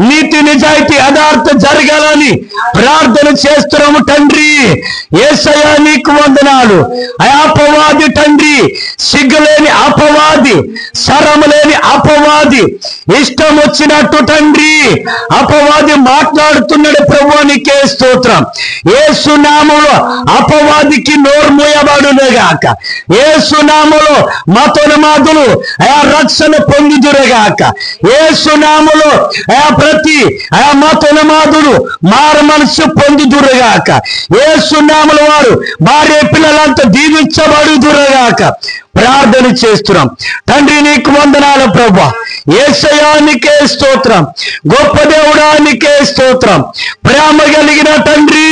నీతి నిజాయితీ యథార్థ జరగాలని ప్రార్థన చేస్తున్నాము తండ్రి. యేసయ్యా నీకు వందనాలు. అపవాది తండ్రి, సిగ్గులేని అపవాది, శరము లేని అపవాది, ఇష్టం వచ్చినట్టు తండ్రి అపవాది మాట్లాడుతున్నాడు ప్రభు నీకే స్తోత్రం. యేసు నామములో అపవాదికి నోరు మూయబడునుగాక. యేసు నామములో మతోన్మాదులు రక్షణ పొందుదురుగాక. యేసు నామములో ప్రతి మతోన్మాదులు మారు మనసు పొందుదురుగాక. యేసు నామములో వారు భార్య పిల్లలంతా దీవించబడుదురుగాక. ప్రార్థన చేస్తున్నాం తండ్రి నీకు వందనాలు ప్రభు. యేసయ్యా నీకే స్తోత్రం. గొప్ప దేవుడా నీకే స్తోత్రం. ప్రేమ కలిగిన తండ్రి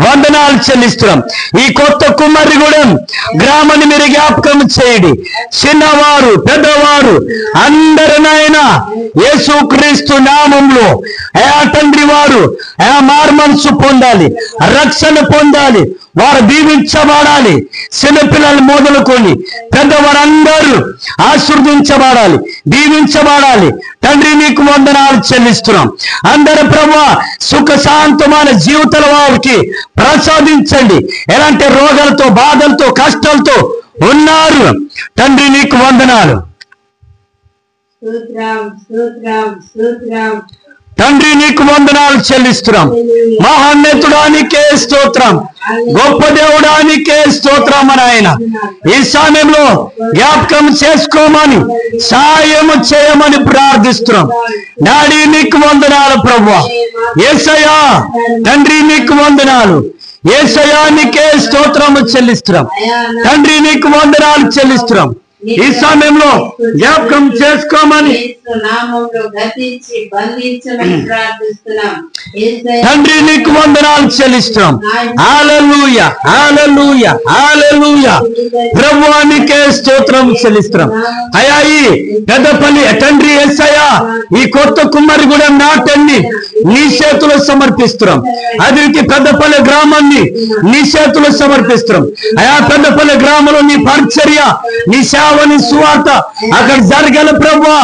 వందనాలు చెల్లిస్తున్నాం. ఈ కొత్త కుమ్మరిగూడెం గ్రామాన్ని మీరు జ్ఞాపకం చేయండి. చిన్నవారు పెద్దవారు అందరినైనా యేసుక్రీస్తు నామంలో తండ్రి వారు మార్మనసు పొందాలి, రక్షణ పొందాలి, వారు దీవించబడాలి. చిన్నపిల్లలు మొదలుకొని పెద్దవారందరూ ఆశీర్వదించబడాలి, దీవించబడాలి. తండ్రి నీకు వందనాలు చెల్లిస్తున్నాం. అందరు ప్రభువా సుఖ శాంతమైన జీవితాల వారికి ప్రసాదించండి. ఎలాంటి రోగాలతో, బాధలతో, కష్టాలతో ఉన్నారు తండ్రి నీకు వందనాలు. తండ్రి నీకు వందనాలు చెల్లిస్తున్నాం. మహోన్నతుడానికే స్తోత్రం, గొప్ప దేవుడానికే స్తోత్రం ఆయన. ఈ సమయంలో జ్ఞాపకం చేసుకోమని, సాయము చేయమని ప్రార్థిస్తున్నాం. డాడీ నీకు వందనాలు ప్రభువా. యేసయ్యా తండ్రి నీకు వందనాలు. యేసయ్యా నీకే స్తోత్రము చెల్లిస్తున్నాం. తండ్రి నీకు వందనాలు చెల్లిస్తున్నాం. ఈ సమయంలో జ్ఞాపకం చేసుకోమని, తండ్రి నీకు వందనాలు చెల్లిస్తున్నాం. హల్లెలూయా హల్లెలూయా హల్లెలూయా. ప్రభువానికే స్తోత్రం చెల్లిస్తున్నాం. అయ్యా ఈ పెద్దపల్లి తండ్రి యేసయ్యా ఈ కొత్త కుమ్మరిగూడెం నాటన్ని నీ చేతులు సమర్పిస్తున్నాం. అది పెద్దపల్లి గ్రామాన్ని నీ చేతులు సమర్పిస్తున్నాం. అయా పెద్దపల్లి గ్రామంలో నీ పరిచర్య, నీ సేవని సువార్త అక్కడ జరగల ప్రభువా,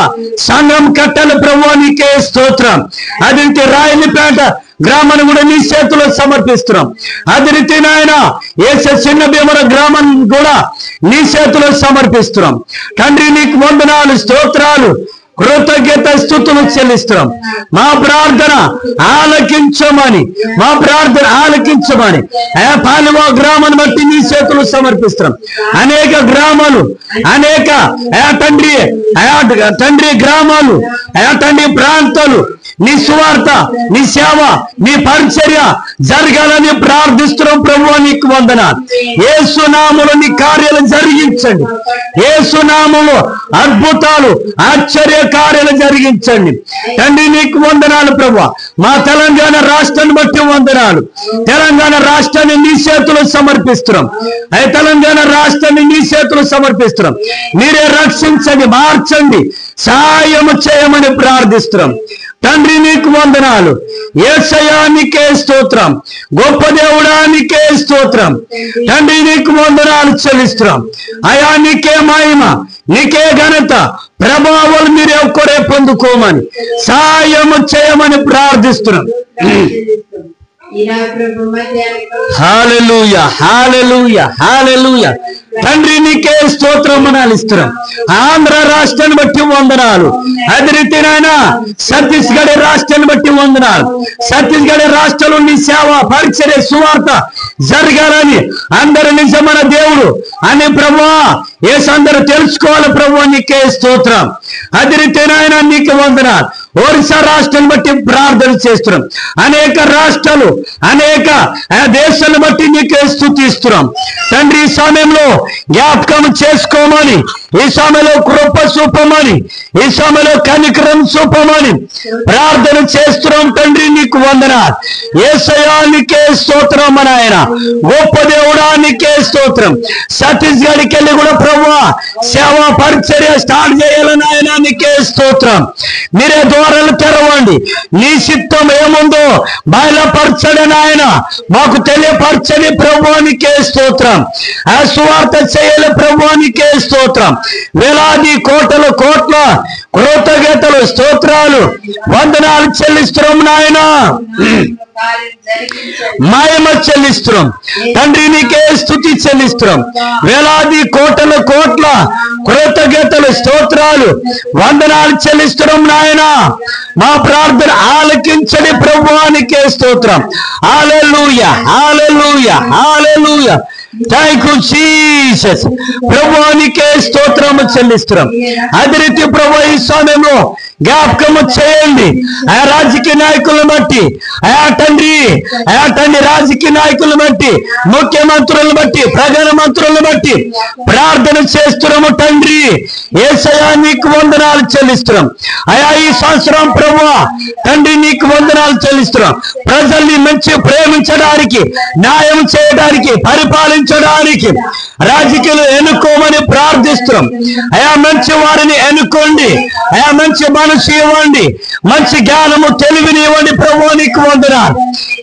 సంఘం కట్టాల ప్రభువా నీకే స్తోత్రం. అది రాయలపేట గ్రామాన్ని కూడా నీ చేతుల్లో సమర్పిస్తున్నాం. అదే రీతి నాయన ఏసే చిన్న భీమర గ్రామం కూడా నీ చేతుల్లో సమర్పిస్తున్నాం. తండ్రి నీకు వందనాలు, స్తోత్రాలు, కృతజ్ఞత స్తుతులు చెల్లిస్తున్నాం. మా ప్రార్థన ఆలకించమని, మా ప్రార్థన ఆలకించమని పాలవ గ్రామాన్ని బట్టి నీ చేతులు సమర్పిస్తున్నాం. అనేక గ్రామాలు, అనేక తండ్రి గ్రామాలు, తండ్రి ప్రాంతాలు నీ సువార్త, నీ సేవ, నీ పరిచర్య జరగాలని ప్రార్థిస్తున్నాం. ప్రభువా నీకు వందనాలు. యేసు నామములో నీ కార్యాలు జరిగించండి. యేసు నామములో అద్భుతాలు, ఆశ్చర్య కార్యాలు జరిగించండి. తండ్రి నీకు వందనాలు ప్రభువా. మా తెలంగాణ రాష్ట్రాన్ని బట్టి వందనాలు. తెలంగాణ రాష్ట్రాన్ని నీ చేతులు సమర్పిస్తున్నాం. తెలంగాణ రాష్ట్రాన్ని నీ చేతులు సమర్పిస్తున్నాం. మీరే రక్షించండి, మార్చండి, సహాయం చేయమని ప్రార్థిస్తున్నాం. తండ్రి నీకు వందనాలు. యేసయ్యా నీకే స్తోత్రం, గొప్ప దేవుడానికే స్తోత్రం. తండ్రి నీకు వందనాలు చెల్లిస్తున్నాం. అయా నీకే మహిమ, నీకే ఘనత, ప్రభావాలు మీరు ఒక్కరే పొందుకోమని, సహాయము చేయమని ప్రార్థిస్తున్నాం. హల్లెలూయా హల్లెలూయా హల్లెలూయా. తండ్రి నీకే స్తోత్రం అనాలిస్తున్నాం. ఆంధ్ర రాష్ట్రాన్ని బట్టి వందనాలు. అదే రీతి నాయన ఛత్తీస్గఢ్ రాష్ట్రాన్ని బట్టి వందనాలు. ఛత్తీస్గఢ్ రాష్ట్రంలో నీ సేవ, పరిచర్య, సువార్త జరగాలని అందరు నిజమైన దేవుడు అని ప్రభువా యేసు అందరూ తెలుసుకోవాలి. ప్రభువా నీకే స్తోత్రం. అదే రీతి నాయన నీకు వందనాలు. ఒరిస్సా రాష్ట్రాన్ని బట్టి ప్రార్థన చేస్తున్నాం. అనేక రాష్ట్రాలు, అనేక దేశాలను బట్టి నీకే స్తుతిస్తున్నాం. తండ్రి ఈ సమయంలో జ్ఞాపకం చేసుకోమని, ఈ సమయంలో కృప చూపమని, ఈ సమయంలో కనికరం చూపమని ప్రార్థన చేస్తున్నాం. తండ్రి నీకు వందనాలు. యేసయ్యా నీకే స్తోత్రం మన ఆయన, గొప్ప దేవుడా నీకే స్తోత్రం. ఛత్తీస్గఢ్కి వెళ్ళి కూడా ప్రభువా సేవా పరిచర్య స్టార్ట్ చేయాలని ఆయన నీకే స్తోత్రం. మీరే ద్వారాలు తెరవండి. నీ చిత్తం ఏముందో బయలుపరచడని ఆయన మాకు తెలియపరచని ప్రభువానికే స్తోత్రం. ఆ సువార్త చేయాలి ప్రభువానికే స్తోత్రం. వేలాది కోట్ల కృతజ్ఞతలు, స్తోత్రాలు, వందనాలు చెల్లిస్తున్నాం నాయన. మహిమ చెల్లిస్తున్నాం తండ్రి, నీకే స్తుతి చెల్లిస్తున్నాం. వేలాది కోట్ల కృతజ్ఞతలు, స్తోత్రాలు, వందనాలు చెల్లిస్తున్నాం నాయన. మా ప్రార్థన ఆలకించని ప్రభువానికే స్తోత్రం. Hallelujah hallelujah hallelujah. Thank you Jesus. ప్రభువానికే స్తోత్రము చెల్లిస్తున్నాం. అదే రీతి ప్రభు ఈ సమయంలో జ్ఞాపకము చేయండి. ఆ రాజకీయ నాయకులను బట్టి, ఆ తండ్రి రాజకీయ నాయకులను బట్టి, ముఖ్యమంత్రులను బట్టి, ప్రధానమంత్రులను బట్టి ప్రార్థన చేస్తున్నాము. తండ్రి యేసయ్యా నీకు వందనాలు చెల్లిస్తున్నాం. అయా ఈ సంవత్సరం ప్రభువా తండ్రి నీకు వందనాలు చెల్లిస్తున్నాం. ప్రజల్ని మంచి ప్రేమించడానికి, న్యాయం చేయడానికి, పరిపాలించడానికి రాజకీయాలు ఎన్నుకోమని ప్రార్థిస్తున్నాం. అయా మంచి వారిని ఎన్నుకోండి. అయా మంచి మనసు ఇవ్వండి, మంచి జ్ఞానము, తెలివిని ఇవ్వండి. ప్రభువా నీకు వందనాలు.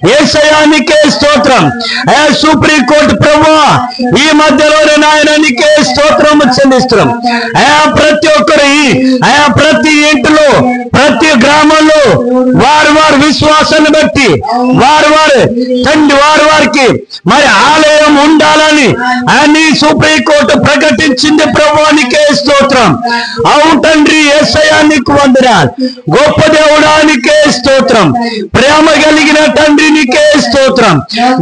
యేసయ్యా నీకే స్తోత్రం. అయా సుప్రీంకోర్టు ప్రభువా ఈ మధ్యలోనే నాయన నీకే స్తోత్రము చెల్లిస్తున్నాం. అయా ప్రతి ఒక్కరి, అయా ప్రతి ఇంటిలో, ప్రతి గ్రామంలో వారి విశ్వాసాన్ని బట్టి వారికి మరి ఆలయం ఉండాలని అని సుప్రీంకోర్టు ప్రకటించింది. ప్రభువా నీకే స్తోత్రం. అవును తండ్రి యేసయ్యా నీకు వందనాలు. వందనాలు. గొప్ప దేవుడానికే స్తోత్రం. ప్రేమ కలిగిన తండ్రి నీకే స్తోత్రం.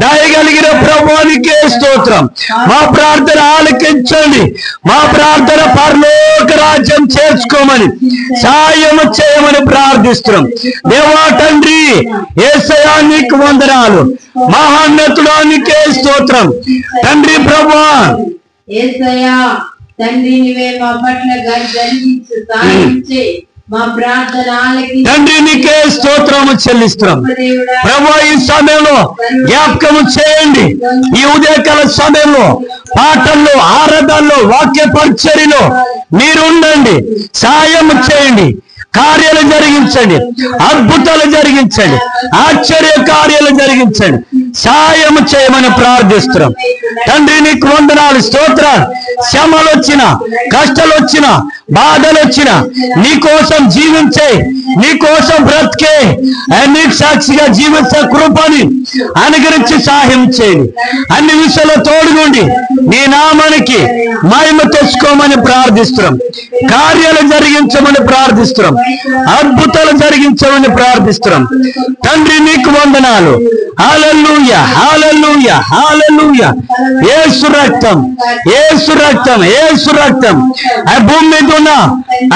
దయ కలిగిన ప్రభువానికే స్తోత్రం. మా ప్రార్థన ఆలకించండి. మా ప్రార్థన పరలోక రాజ్యం చేర్చుకోమని సాయం చేయమని ప్రార్థిస్తున్నాం. దేవా తండ్రి యేసయ్యా నీకు వందనాలు. మహోన్నతుడానికే స్తోత్రం. తండ్రి ప్రభువా
యేసయ్యా తండ్రి నీవే మా పట్ల జరిగించు సాయం చేయి. మా ప్రార్థన ఆలకించు.
తండ్రి నీకే స్తోత్రము చెల్లిస్తున్నాం. ప్రభువా ఈ సమయంలో జ్ఞాపకము చేయండి. ఈ ఉదయకాల సమయంలో పాటల్లో, ఆరాధనలో, వాక్య పరిచర్యలో మీరు ఉండండి. సాయం చేయండి. కార్యాలు జరిగించండి. అద్భుతాలు జరిగించండి. ఆశ్చర్య కార్యాలు జరిగించండి. సాయం చేయమని ప్రార్థిస్తున్నాం. తండ్రి నీకు వందనాలు, స్తోత్రాలు. శ్రమలు వచ్చినా, కష్టాలు వచ్చినా, బాధలు వచ్చినా నీ కోసం జీవించే, నీ కోసం బ్రతికే, నీకు సాక్షిగా జీవించే కృపని అనుగ్రహించి సహాయం చేయండి. అన్ని విషయాల్లో తోడుగుండి నీ నామానికి మహిమ తెచ్చుకోమని ప్రార్థిస్తున్నాం. కార్యాలు జరిగించమని ప్రార్థిస్తున్నాం. అద్భుతాలు జరిగించమని ప్రార్థిస్తున్నాం. తండ్రి నీకు వందనాలు. హల్లెలూయా, హల్లెలూయా, హల్లెలూయా. యేసు రక్తం, యేసు రక్తం, యేసు రక్తం. ఆ భూమి మీద ఉన్న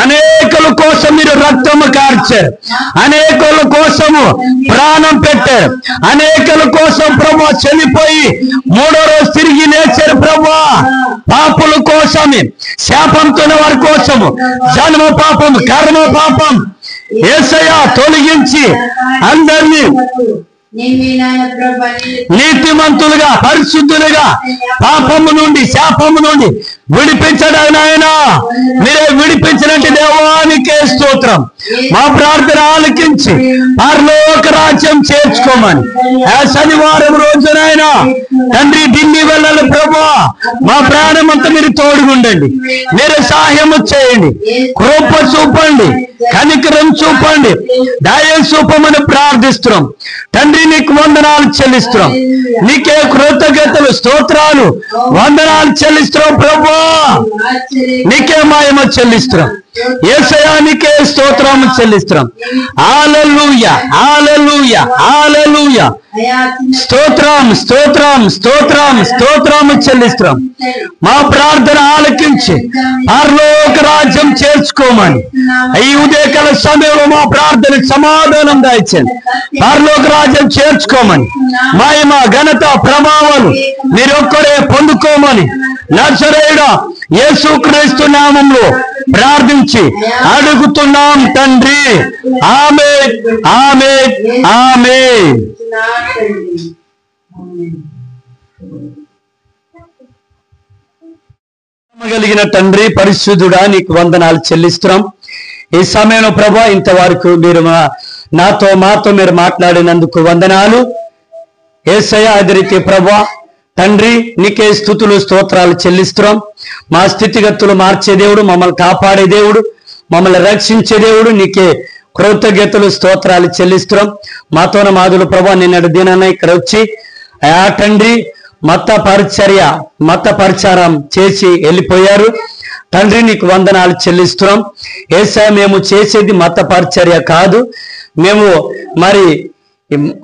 అనేకుల కోసం మీరు రక్తము కార్చారు. అనేకుల కోసము ప్రాణం పెట్టారు. అనేకుల కోసం ప్రభు చనిపోయి మూడో రోజు తిరిగి లేచారు. ప్రభు పాపుల కోసమే, శాపంతో వారి కోసము, జన్మ పాపం, కర్మ పాపం యేసయ్యా తొలగించి అందరినీ నీతిమంతులుగా, పరిశుద్ధులుగా, పాపము నుండి, శాపము నుండి విడిపించడం నాయన మీరే విడిపించినట్టు దేవానికే స్తోత్రం. మా ప్రార్థన ఆలకించి పరలోక రాజ్యం చేర్చుకోమని ఆ శనివారం రోజునైనా తండ్రి ఢిల్లీ వెళ్ళాలి. ప్రభా మా ప్రాణం అంతా మీరు తోడుగుండండి. మీరు సహాయము చేయండి. కృప చూపండి, కనికరం చూపండి, దయ చూపమని ప్రార్థిస్తున్నాం. తండ్రి నీకు వందనాలు చెల్లిస్తున్నాం. నీకే కృతజ్ఞతలు, స్తోత్రాలు, వందనాలు చెల్లిస్తున్నాం. ప్రభా నీకే మహిమ చెల్లిస్తున్నాం. యేసయ్యా నీకే స్తోత్రము చెల్లిస్తున్నాం. హల్లెలూయా, హల్లెలూయా, హల్లెలూయా. స్తోత్రం, స్తోత్రం, స్తోత్రం, స్తోత్రము చెల్లిస్తున్నాం. మా ప్రార్థన ఆలకించి పరలోక రాజ్యం చేర్చుకోమని ఈ ఉదయకాల సమయంలో మా ప్రార్థనకు సమాధానం దాయిచ్చండి. పరలోక రాజ్యం చేర్చుకోమని మహిమ, ఘనత, ప్రభావాలు మీరొక్కరే పొందుకోమని నజరేయుడా యేసుక్రీస్తు నామములో ప్రార్థించి అడుగుతున్నాం తండ్రి. ఆమేన్, ఆమేన్, ఆమేన్. కలిగిన తండ్రి పరిశుద్ధుడా నీకు వందనాలు చెల్లిస్తున్నాం. ఈ సమయంలో ప్రభా ఇంతవరకు మీరు మాతో మీరు మాట్లాడినందుకు వందనాలు. యేసయ్యా అదే రీతి ప్రభా తండ్రి నీకే స్తుతులు, స్తోత్రాలు చెల్లిస్తున్నాం. మా స్థితిగతులు మార్చే దేవుడు, మమ్మల్ని కాపాడే దేవుడు, మమ్మల్ని రక్షించే దేవుడు, నీకే కృతజ్ఞతలు, స్తోత్రాలు చెల్లిస్తున్నాం. మాతోన మాదులు ప్రభా నిన్నటి దినాన ఇక్కడ వచ్చి ఆ తండ్రి మత పరిచారం చేసి వెళ్ళిపోయారు. తండ్రి నీకు వందనాలు చెల్లిస్తున్నాం. యేసయ్యా మేము చేసేది మత పరిచర్య కాదు. మేము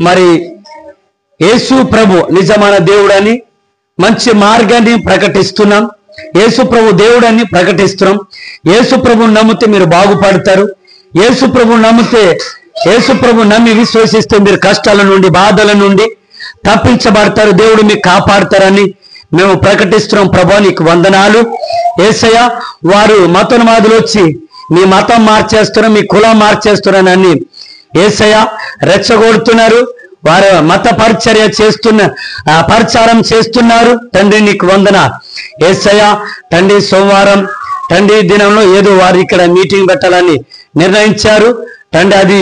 మరి యేసు ప్రభు నిజమైన దేవుడని మంచి మార్గాన్ని ప్రకటిస్తున్నాం. యేసు ప్రభు దేవుడని ప్రకటిస్తున్నాం. యేసు ప్రభుని నమ్మితే మీరు బాగుపడతారు. యేసు ప్రభుని నమ్మితే, యేసు ప్రభు నమ్మి విశ్వసిస్తే మీరు కష్టాల నుండి, బాధల నుండి తప్పించబడతారు. దేవుడు మీకు కాపాడతారని మేము ప్రకటిస్తున్నాం. ప్రభా నీకు వందనాలు. యేసయ్యా వారు మతోన్మాదులు వచ్చి మీ మతం మార్చేస్తున్నారు, మీ కులం మార్చేస్తున్నారని యేసయ్యా రెచ్చగొడుతున్నారు. వారు మత పరిచర్య పరిచారం చేస్తున్నారు. తండ్రి నీకు వందనాలు. యేసయ్యా తండ్రి సోమవారం తండ్రి దినంలో ఏదో వారు ఇక్కడ మీటింగ్ పెట్టాలని నిర్ణయించారు. తండ్రి అది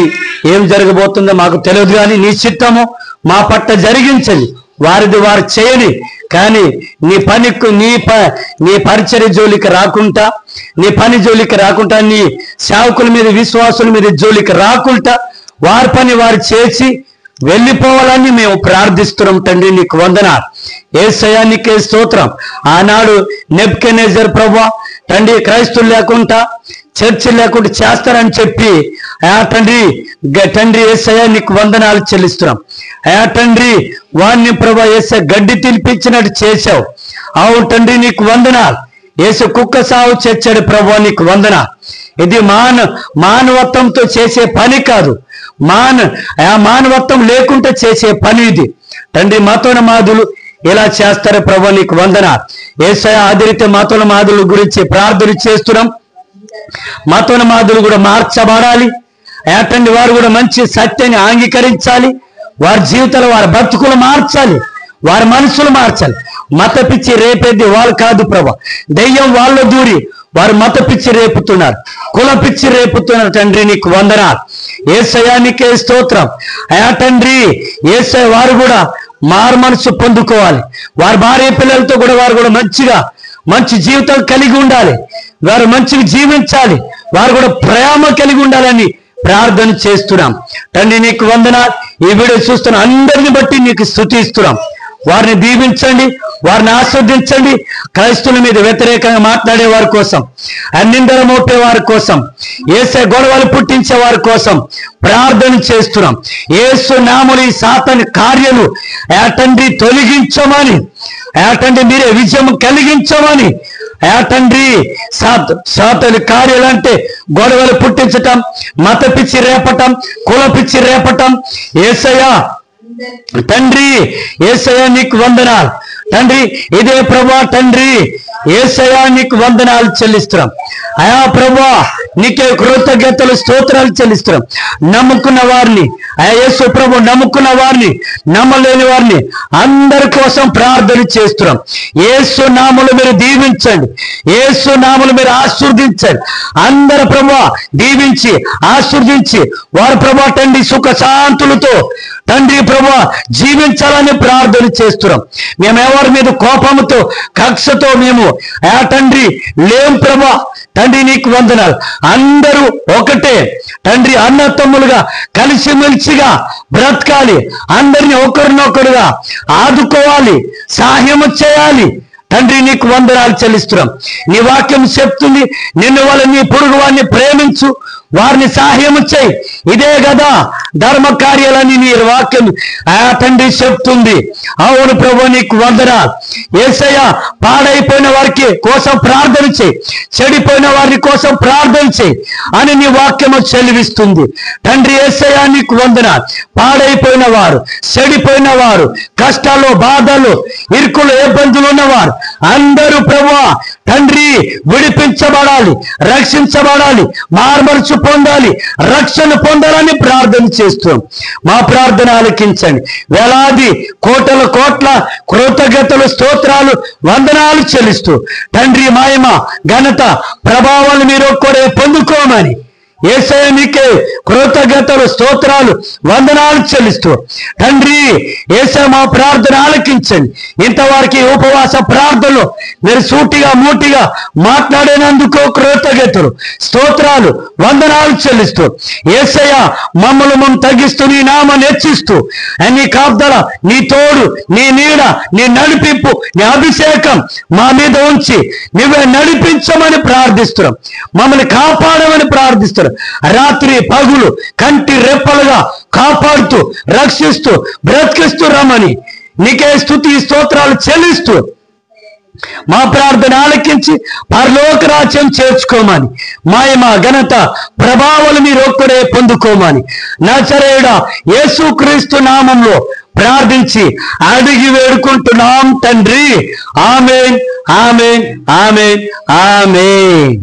ఏం జరగబోతుందో మాకు తెలియదు, కానీ నీ చిత్తము మా పట్ల జరిగించండి. వారిది వారు చేయని, కానీ నీ పరిచర్య జోలికి రాకుండా, నీ పని జోలికి రాకుండా, నీ సేవకుల మీద, విశ్వాసుల మీద జోలికి రాకుండా వారి పని వారు చేసి వెళ్ళిపోవాలని మేము ప్రార్థిస్తున్నాం. తండ్రి నీకు వందనాలు. యేసయ్యా నీకే స్తోత్రం. ఆనాడు నెబుకద్నెజర్ ప్రభువా తండ్రి క్రైస్తవులు లేకుండా చర్చి లేకుండా చేస్తారని చెప్పి తండ్రి యేసయ్య నీకు వందనాలు చెల్లిస్తున్నాం. తండ్రి వాణ్ణి ప్రభా యేసయ్య గడ్డి తినిపించినట్టు చేశావు. అవును తండ్రి నీకు వందనాలు. యేసు కుక్క సాగు చేర్చాడు ప్రభా నీకు వందనాలు. ఇది మానవత్వంతో చేసే పని కాదు, మానవత్వం లేకుండా చేసే పని ఇది. తండ్రి మతోన్మాదులు ఇలా చేస్తారు ప్రభా నీకు వందనాలు. యేసయ్య ఆదరితే మతోన్మాదుల గురించి ప్రార్థన చేస్తున్నాం. మతోన్మాదులు కూడా మార్చబడాలి. తండ్రి వారు కూడా మంచి సత్యాన్ని అంగీకరించాలి. వారి జీవితాలు వారి బతుకులు మార్చాలి, వారి మనసులు మార్చాలి. మత పిచ్చి రేపేది వాళ్ళు కాదు ప్రభా, దెయ్యం వాళ్ళ దూరి వారు మత పిచ్చి రేపుతున్నారు, కుల పిచ్చి రేపుతున్నారు. తండ్రి నీకు వందనాలు. యేసయ్య నీకే స్తోత్రం. తండ్రి యేసయ్య వారు కూడా మారు మనసు పొందుకోవాలి. వారి భార్య పిల్లలతో కూడా వారు కూడా మంచి జీవితం కలిగి ఉండాలి. వారు మంచిగా జీవించాలి. వారు కూడా ప్రేమ కలిగి ఉండాలని ప్రార్థన చేస్తున్నాం. తండ్రి నీకు వందనాలు. ఈ వీడియో చూస్తున్న అందరిని బట్టి నీకు స్తుతిస్తున్నాం. వారిని దీవించండి, వారిని ఆస్వాదించండి. క్రైస్తవుల మీద వ్యతిరేకంగా మాట్లాడే వారి కోసం, నిందలు మోపే వారి కోసం, యేసయ్య గొడవలు పుట్టించే వారి కోసం ప్రార్థన చేస్తున్నాం. యేసు నామములో ఈ సాతాను కార్యాలు తండ్రి తొలగించమని, తండ్రి మీరే విజయం కలిగించమని. తండ్రి సాతాను కార్యాలు అంటే గొడవలు పుట్టించటం, మత పిచ్చి రేపటం, కుల పిచ్చి రేపటం. యేసయ్య తండ్రి యేసయ్య నీకు వందనాలు. తండ్రి ఇదే ప్రభా తండ్రి యేసయ్య నీకు వందనాలు చెల్లిస్తున్నాం. ప్రభా నీకే కృతజ్ఞతలు స్తోత్రాలు చెల్లిస్తున్నాం. నమ్ముకున్న వారిని యేసు ప్రభు నమ్ముకున్న వారిని, నమ్మలేని వారిని అందరి కోసం ప్రార్థన చేస్తున్నాం. యేసు నామములో మీరు దీవించండి, యేసు నామములో మీరు ఆశీర్వదించండి. అందరు ప్రభా దీవించి ఆశీర్వదించి వారు ప్రభా తండ్రి సుఖ శాంతులతో తండ్రి ప్రభా జీవించాలని ప్రార్థన చేస్తున్నాం. మేము ఎవరి మీద కోపంతో కక్షతో మేము తండ్రి లేం ప్రభా. తండ్రి నీకు వందనాలు. అందరూ ఒకటే తండ్రి, అన్నతమ్ములుగా కలిసిమెలిసిగా బ్రతకాలి. అందరినీ ఒకరినొకరుగా ఆదుకోవాలి, సహాయం చేయాలి. తండ్రి నీకు వందనాలు చెల్లిస్తున్నాం. నీ వాక్యం చెప్తుంది, నిన్ను వాళ్ళ నీ పొరుగు వారిని ప్రేమించు, వారిని సహాయం చేయి. ఇదే కదా ధర్మ కార్యాలని నీ వాక్యం తండ్రి చెప్తుంది. అవును ప్రభు నీకు వందనాలు. యేసయ్య పాడైపోయిన వారికి కోసం ప్రార్థన చేయి, చెడిపోయిన వారి కోసం ప్రార్థన చేయి అని నీ వాక్యము చెల్లివిస్తుంది. తండ్రి యేసయ్య నీకు వందనాలు. పాడైపోయిన వారు, చెడిపోయిన వారు, కష్టాలు, బాధలు, ఇరుకులు, ఇబ్బందులు ఉన్నవారు అందరూ ప్రభువా తండ్రి విడిపించబడాలి, రక్షించబడాలి, మార్మర్చు పొందాలి, రక్షణ పొందాలని ప్రార్థన చేస్తున్నాం. మా ప్రార్థన ఆలకించండి. వేలాది కోట్ల కృతజ్ఞతలు, స్తోత్రాలు, వందనాలు చెల్లిస్తూ తండ్రి మహిమ, ఘనత, ప్రభావాలు మీరు ఒక్కడే పొందుకోమని యేసయ్య నీకే కృతజ్ఞతలు, స్తోత్రాలు, వందనాలు చెల్లిస్తూ తండ్రి యేసయ్య మా ప్రార్థన ఆలకించండి. ఇంతవరకు ఉపవాస ప్రార్థనలు మీరు సూటిగా మూటిగా మాట్లాడినందుకు కృతజ్ఞతలు, స్తోత్రాలు, వందనాలు చెల్లిస్తూ యేసయ్య మమ్మల్ని తగ్గిస్తూ నీ నామాన్ని హెచ్చిస్తూ నీ కాపుదల, నీ తోడు, నీ నీడ, నీ నడిపింపు, నీ అభిషేకం మా మీద ఉంచి నువ్వే నడిపించమని ప్రార్థిస్తున్నాం. మమ్మల్ని కాపాడమని ప్రార్థిస్తున్నాం. రాత్రి పగులు కంటి రెప్పలుగా కాపాడుతూ, రక్షిస్తూ, బ్రతికిస్తూ రమ్మని నీకే స్తుతి స్తోత్రాలు చెల్లిస్తూ మా ప్రార్థన ఆలకించి పరలోక రాజ్యం చేర్చుకోమని, మహిమ, ఘనత, ప్రభావాలు మీరు ఒక్కడే పొందుకోమని నజరేయుడా యేసుక్రీస్తు నామంలో ప్రార్థించి అడిగి వేడుకుంటున్నాం తండ్రి. ఆమేన్, ఆమేన్, ఆమేన్, ఆమేన్.